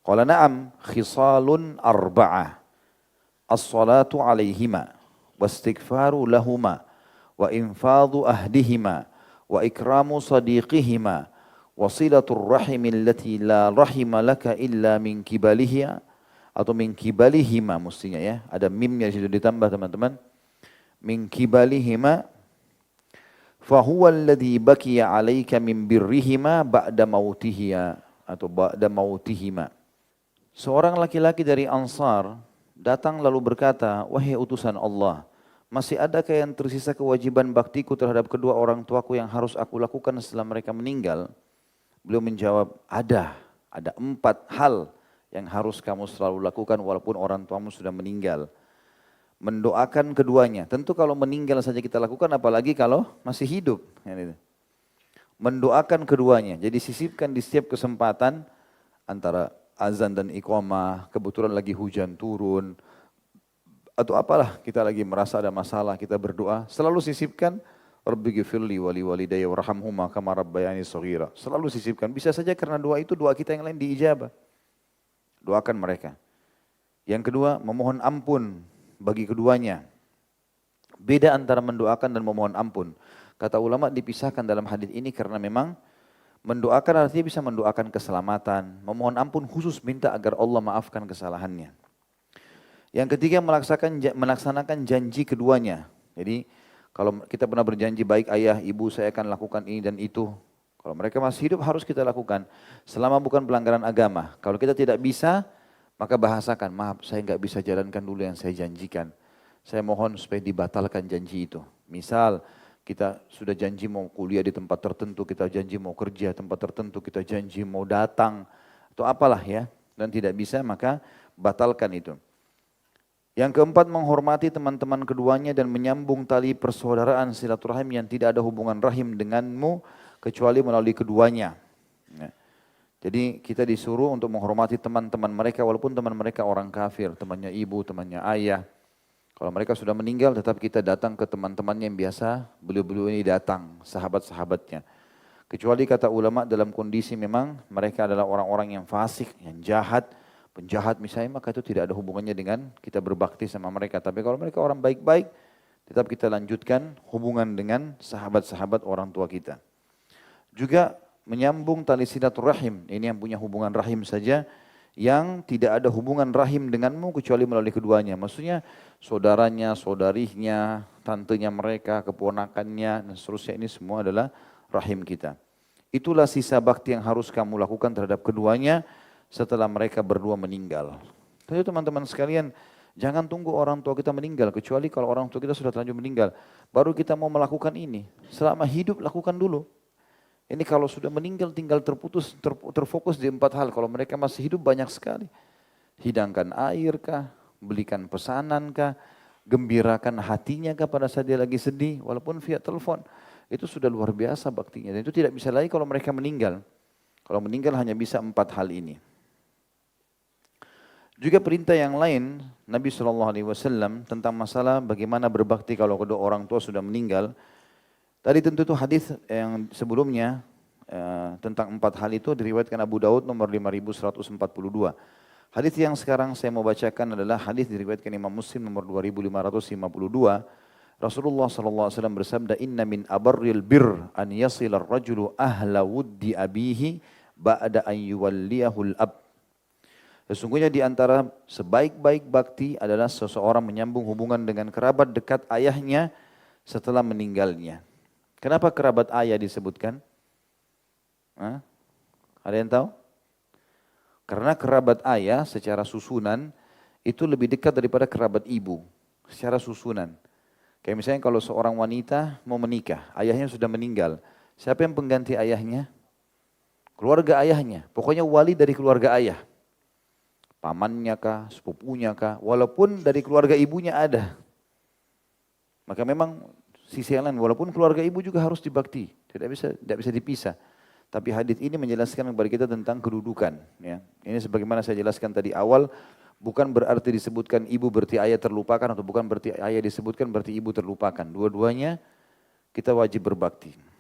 Qala na'am khisalun arba'ah. As-salatu alaihima wastighfaru lahuma wa infadhu ahdihima wa ikramu sadiqihima wa silatur rahimi allati la rahima laka illa min kibaliha atau min kibalihima mestinya ya. Ada mimnya di situ ditambah teman-teman. Min kibalihima fahuwa alladhi bakiya alaika min birrihima ba'da mautihia atau ba'da mautihima. Seorang laki-laki dari Ansar datang lalu berkata, wahai utusan Allah, masih adakah yang tersisa kewajiban baktiku terhadap kedua orang tuaku yang harus aku lakukan setelah mereka meninggal? Beliau menjawab, ada 4 hal yang harus kamu selalu lakukan walaupun orang tuamu sudah meninggal. Mendoakan keduanya. Tentu kalau meninggal saja kita lakukan, apalagi kalau masih hidup. Mendoakan keduanya. Jadi sisipkan di setiap kesempatan antara azan dan iqamah, kebetulan lagi hujan turun, atau apalah kita lagi merasa ada masalah, kita berdoa. Selalu sisipkan, Rabbi ghfirli wali walidayya warhamhuma kama rabbayani shaghira. Selalu sisipkan. Bisa saja karena doa itu doa kita yang lain diijabah. Doakan mereka. Yang kedua, memohon ampun bagi keduanya. Beda antara mendoakan dan memohon ampun. Kata ulama dipisahkan dalam hadis ini karena memang mendoakan artinya bisa mendoakan keselamatan, memohon ampun khusus minta agar Allah maafkan kesalahannya. Yang ketiga melaksanakan janji keduanya. Jadi kalau kita pernah berjanji baik ayah, ibu saya akan lakukan ini dan itu. Kalau mereka masih hidup harus kita lakukan. Selama bukan pelanggaran agama. Kalau kita tidak bisa, maka bahasakan, maaf saya nggak bisa jalankan dulu yang saya janjikan. Saya mohon supaya dibatalkan janji itu. Misal kita sudah janji mau kuliah di tempat tertentu, kita janji mau kerja tempat tertentu, kita janji mau datang, atau apalah ya. Dan tidak bisa maka batalkan itu. Yang keempat menghormati teman-teman keduanya dan menyambung tali persaudaraan silaturahim yang tidak ada hubungan rahim denganmu kecuali melalui keduanya. Ya. Jadi kita disuruh untuk menghormati teman-teman mereka walaupun teman mereka orang kafir, temannya ibu, temannya ayah. Kalau mereka sudah meninggal tetap kita datang ke teman-temannya yang biasa beliau-beliau ini datang, sahabat-sahabatnya. Kecuali kata ulama dalam kondisi memang mereka adalah orang-orang yang fasik, yang jahat, penjahat misalnya, maka itu tidak ada hubungannya dengan kita berbakti sama mereka. Tapi kalau mereka orang baik-baik, tetap kita lanjutkan hubungan dengan sahabat-sahabat orang tua kita. Juga menyambung tali silaturahim, ini yang punya hubungan rahim saja, yang tidak ada hubungan rahim denganmu kecuali melalui keduanya. Maksudnya saudaranya, saudarinya, tantenya mereka, keponakannya, dan seterusnya ini semua adalah rahim kita. Itulah sisa bakti yang harus kamu lakukan terhadap keduanya setelah mereka berdua meninggal. Jadi teman-teman sekalian, jangan tunggu orang tua kita meninggal, kecuali kalau orang tua kita sudah terlanjur meninggal. Baru kita mau melakukan ini. Selama hidup lakukan dulu. Ini kalau sudah meninggal tinggal terfokus di 4 hal. Kalau mereka masih hidup banyak sekali. Hidangkan air kah, belikan pesanan kah, gembirakan hatinya kah pada saat dia lagi sedih, walaupun via telepon. Itu sudah luar biasa baktinya. Dan itu tidak bisa lagi kalau mereka meninggal. Kalau meninggal hanya bisa 4 hal ini. Juga perintah yang lain, Nabi SAW tentang masalah bagaimana berbakti kalau kedua orang tua sudah meninggal. Tadi tentu itu hadis yang sebelumnya tentang 4 hal itu diriwayatkan Abu Daud nomor 5142. Hadis yang sekarang saya mau bacakan adalah hadis diriwayatkan Imam Muslim nomor 2552. Rasulullah SAW bersabda, Inna min abarril bir an yasilar rajulu ahla wuddi abihi ba'da an yuwalliyahul ab. Sesungguhnya di antara sebaik-baik bakti adalah seseorang menyambung hubungan dengan kerabat dekat ayahnya setelah meninggalnya. Kenapa kerabat ayah disebutkan? Ada yang tahu? Karena kerabat ayah secara susunan itu lebih dekat daripada kerabat ibu secara susunan. Kayak misalnya kalau seorang wanita mau menikah, ayahnya sudah meninggal. Siapa yang pengganti ayahnya? Keluarga ayahnya. Pokoknya wali dari keluarga ayah. Pamannya kah, sepupunya kah, walaupun dari keluarga ibunya ada. Maka memang sisi yang lain, walaupun keluarga ibu juga harus dibakti, tidak bisa dipisah. Tapi hadis ini menjelaskan kepada kita tentang kedudukan. Ya. Ini sebagaimana saya jelaskan tadi awal, bukan berarti disebutkan ibu berarti ayah terlupakan, atau bukan berarti ayah disebutkan berarti ibu terlupakan. Dua-duanya kita wajib berbakti.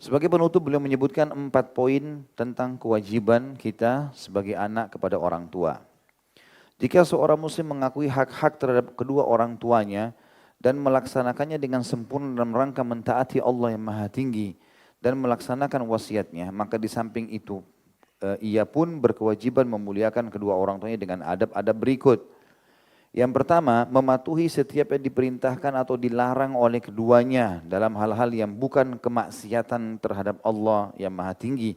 Sebagai penutup beliau menyebutkan 4 poin tentang kewajiban kita sebagai anak kepada orang tua. Jika seorang muslim mengakui hak-hak terhadap kedua orang tuanya dan melaksanakannya dengan sempurna dalam rangka mentaati Allah yang Maha Tinggi dan melaksanakan wasiatnya, maka di samping itu ia pun berkewajiban memuliakan kedua orang tuanya dengan adab-adab berikut. Yang pertama, mematuhi setiap yang diperintahkan atau dilarang oleh keduanya dalam hal-hal yang bukan kemaksiatan terhadap Allah yang Maha Tinggi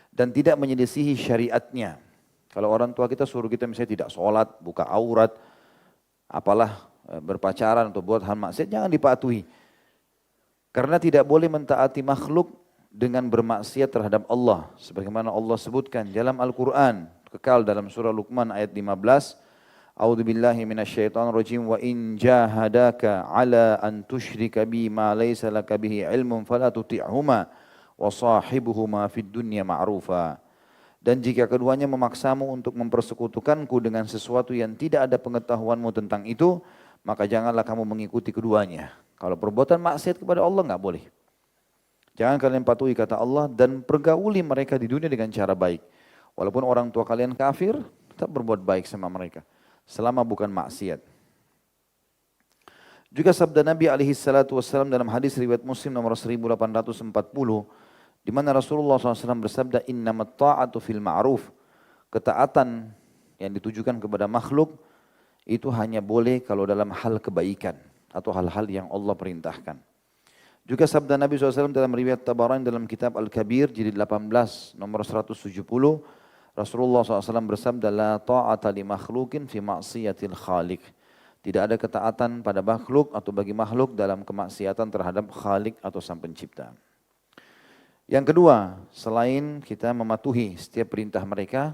dan tidak menyelisihi syariatnya. Kalau orang tua kita suruh kita misalnya tidak sholat, buka aurat, apalah berpacaran atau buat hal maksiat, jangan dipatuhi. Karena tidak boleh mentaati makhluk dengan bermaksiat terhadap Allah. Sebagaimana Allah sebutkan dalam Al-Quran, kekal dalam surah Luqman ayat 15, A'udzu billahi minasyaitonir rajim wa in jahadaka ala an tusyrika bi ma laysa laka bihi ilmun fala tuti'huma wa sahibuhuma fid dunya ma'rufa. Dan jika keduanya memaksamu untuk mempersekutukanku dengan sesuatu yang tidak ada pengetahuanmu tentang itu, maka janganlah kamu mengikuti keduanya. Kalau perbuatan maksiat kepada Allah enggak boleh. Jangan kalian patuhi kata Allah dan pergauli mereka di dunia dengan cara baik. Walaupun orang tua kalian kafir, tetap berbuat baik sama mereka. Selama bukan maksiat. Juga sabda Nabi alaihi salatu wassalam dalam hadis riwayat Muslim nomor 1840, di mana Rasulullah SAW bersabda, innamat ta'atu fil ma'ruf. Ketaatan yang ditujukan kepada makhluk itu hanya boleh kalau dalam hal kebaikan atau hal-hal yang Allah perintahkan. Juga sabda Nabi SAW dalam riwayat Tabarani dalam kitab Al-Kabir jilid 18 nomor 170, Rasulullah SAW bersabda, la ta'ata li makhlukin fi ma'siyatil khaliq. Tidak ada ketaatan pada makhluk atau bagi makhluk dalam kemaksiatan terhadap Khalik atau Sang Pencipta. Yang kedua, selain kita mematuhi setiap perintah mereka,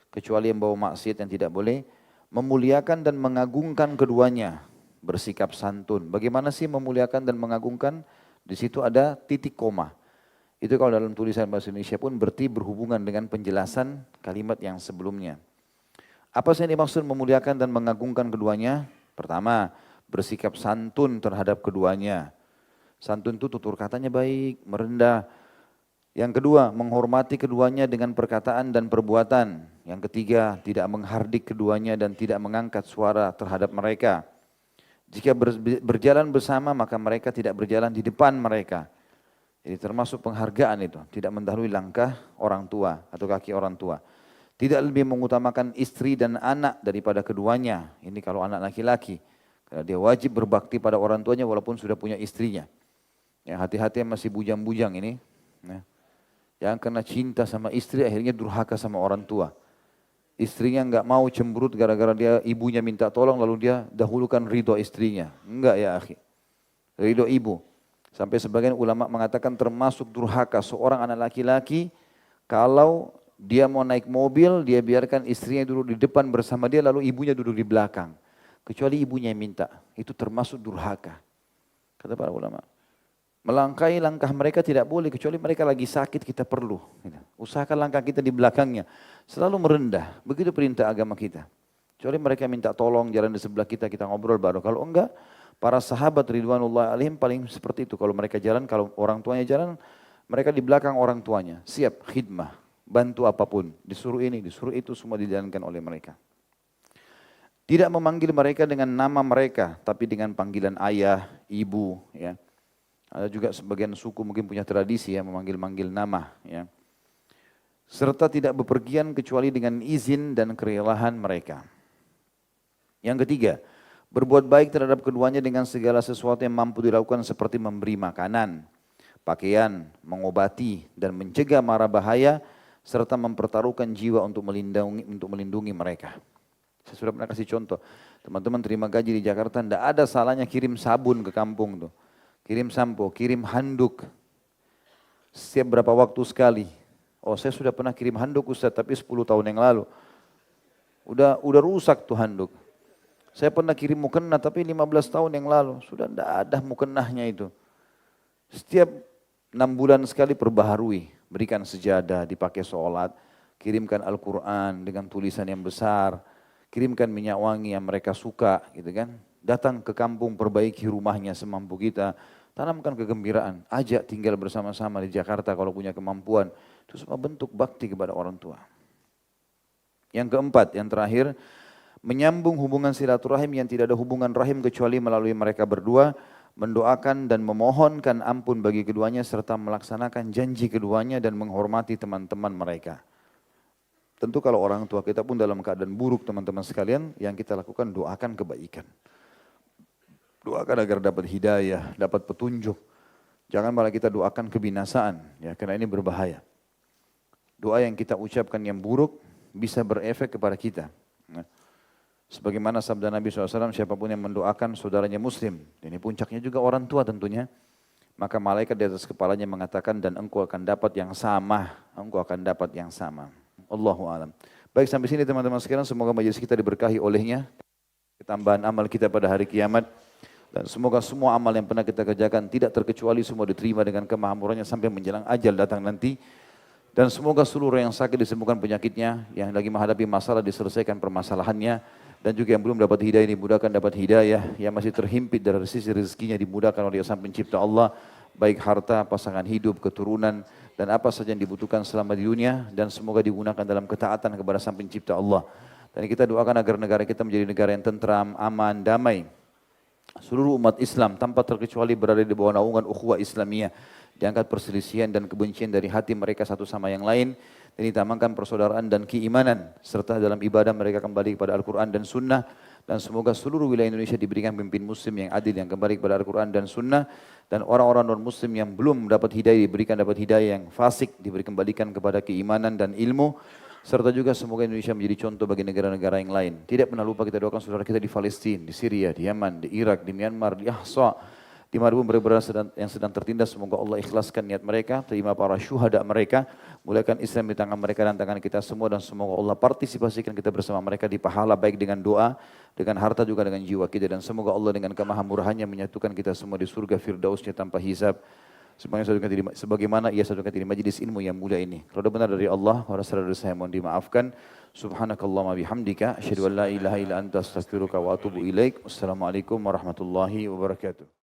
kecuali yang bawa maksiat yang tidak boleh, memuliakan dan mengagungkan keduanya, bersikap santun. Bagaimana sih memuliakan dan mengagungkan? Di situ ada titik koma. Itu kalau dalam tulisan bahasa Indonesia pun berarti berhubungan dengan penjelasan kalimat yang sebelumnya. Apa sih yang dimaksud memuliakan dan mengagungkan keduanya? Pertama, bersikap santun terhadap keduanya. Santun itu tutur katanya baik, merendah. Yang kedua, menghormati keduanya dengan perkataan dan perbuatan. Yang ketiga, tidak menghardik keduanya dan tidak mengangkat suara terhadap mereka. Jika berjalan bersama, maka mereka tidak berjalan di depan mereka. Jadi termasuk penghargaan itu, tidak mendahului langkah orang tua atau kaki orang tua. Tidak lebih mengutamakan istri dan anak daripada keduanya. Ini kalau anak laki-laki. Karena dia wajib berbakti pada orang tuanya walaupun sudah punya istrinya. Ya, hati-hati yang masih bujang-bujang ini. Ya. Yang karena cinta sama istri akhirnya durhaka sama orang tua. Istrinya enggak mau cemberut gara-gara dia ibunya minta tolong lalu dia dahulukan ridho istrinya. Enggak ya akhi. Ridho ibu. Sampai sebagian ulama mengatakan termasuk durhaka seorang anak laki-laki kalau dia mau naik mobil, dia biarkan istrinya duduk di depan bersama dia, lalu ibunya duduk di belakang. Kecuali ibunya yang minta, itu termasuk durhaka. Kata para ulama. Melangkahi langkah mereka tidak boleh, kecuali mereka lagi sakit kita perlu. Usahakan langkah kita di belakangnya. Selalu merendah, begitu perintah agama kita. Kecuali mereka minta tolong, jalan di sebelah kita, kita ngobrol baru. Kalau enggak, para sahabat Ridwanullah alaihim paling seperti itu. Kalau mereka jalan, kalau orang tuanya jalan, mereka di belakang orang tuanya. Siap, khidmah. Bantu apapun, disuruh ini, disuruh itu, semua dijalankan oleh mereka. Tidak memanggil mereka dengan nama mereka, tapi dengan panggilan ayah, ibu. Ya. Ada juga sebagian suku mungkin punya tradisi ya, memanggil-manggil nama. Ya. Serta tidak bepergian kecuali dengan izin dan kerelaan mereka. Yang ketiga, berbuat baik terhadap keduanya dengan segala sesuatu yang mampu dilakukan seperti memberi makanan, pakaian, mengobati, dan mencegah mara bahaya, serta mempertaruhkan jiwa untuk melindungi mereka. Saya sudah pernah kasih contoh, teman-teman terima gaji di Jakarta, tidak ada salahnya kirim sabun ke kampung tuh, kirim sampo, kirim handuk, setiap berapa waktu sekali. Oh saya sudah pernah kirim handuk Ustaz, tapi 10 tahun yang lalu, udah rusak tuh handuk. Saya pernah kirim mukena tapi 15 tahun yang lalu, sudah tidak ada mukenahnya itu. Setiap 6 bulan sekali perbaharui. Berikan sejadah, dipakai sholat, kirimkan Al-Quran dengan tulisan yang besar, kirimkan minyak wangi yang mereka suka, gitu kan. Datang ke kampung, perbaiki rumahnya semampu kita, tanamkan kegembiraan, ajak tinggal bersama-sama di Jakarta kalau punya kemampuan. Itu semua bentuk bakti kepada orang tua. Yang keempat, yang terakhir, menyambung hubungan silaturahim yang tidak ada hubungan rahim kecuali melalui mereka berdua, mendoakan dan memohonkan ampun bagi keduanya serta melaksanakan janji keduanya dan menghormati teman-teman mereka. Tentu kalau orang tua kita pun dalam keadaan buruk teman-teman sekalian, yang kita lakukan doakan kebaikan. Doakan agar dapat hidayah, dapat petunjuk. Jangan malah kita doakan kebinasaan, ya karena ini berbahaya. Doa yang kita ucapkan yang buruk bisa berefek kepada kita. Sebagaimana sabda Nabi SAW, siapapun yang mendoakan saudaranya muslim, ini puncaknya juga orang tua tentunya, maka malaikat di atas kepalanya mengatakan, dan engkau akan dapat yang sama, engkau akan dapat yang sama. Allahu a'lam. Baik, sampai sini teman-teman sekalian, semoga majelis kita diberkahi olehnya, ketambahan amal kita pada hari kiamat, dan semoga semua amal yang pernah kita kerjakan tidak terkecuali semua diterima dengan kemahamurannya sampai menjelang ajal datang nanti. Dan semoga seluruh yang sakit disembuhkan penyakitnya, yang lagi menghadapi masalah diselesaikan permasalahannya, dan juga yang belum dapat hidayah dimudahkan dapat hidayah, yang masih terhimpit dari sisi rezekinya dimudahkan oleh Sang Pencipta Allah, baik harta, pasangan hidup, keturunan, dan apa saja yang dibutuhkan selama di dunia, dan semoga digunakan dalam ketaatan kepada Sang Pencipta Allah. Dan kita doakan agar negara kita menjadi negara yang tentram, aman, damai. seluruh umat Islam tanpa terkecuali berada di bawah naungan ukhuwah Islamiyah. Diangkat perselisihan dan kebencian dari hati mereka satu sama yang lain dan ditambahkan persaudaraan dan keimanan serta dalam ibadah mereka kembali kepada Al-Quran dan Sunnah dan semoga seluruh wilayah Indonesia diberikan pemimpin muslim yang adil yang kembali kepada Al-Quran dan Sunnah dan orang-orang non-muslim yang belum dapat hidayah diberikan dapat hidayah yang fasik diberi kembalikan kepada keimanan dan ilmu serta juga semoga Indonesia menjadi contoh bagi negara-negara yang lain. Tidak pernah lupa kita doakan saudara kita di Palestina, di Syria, di Yaman, di Irak, di Myanmar, di Ahsa, di manapun berada yang sedang tertindas, semoga Allah ikhlaskan niat mereka, terima para syuhada mereka, muliakan Islam di tangan mereka dan tangan kita semua dan semoga Allah partisipasikan kita bersama mereka di pahala baik dengan doa, dengan harta juga dengan jiwa kita dan semoga Allah dengan kemahamurahannya menyatukan kita semua di surga firdausnya tanpa hisab. Sebagaimana ia satukan di majlis ilmu yang mulia ini. Kalau ada benar dari Allah, para saudara saya mohon dimaafkan. Subhanakallahumma bihamdika, asyhadu an la ilaha illa anta astaghfiruka wa atubu ilaik. Wassalamualaikum warahmatullahi wabarakatuh.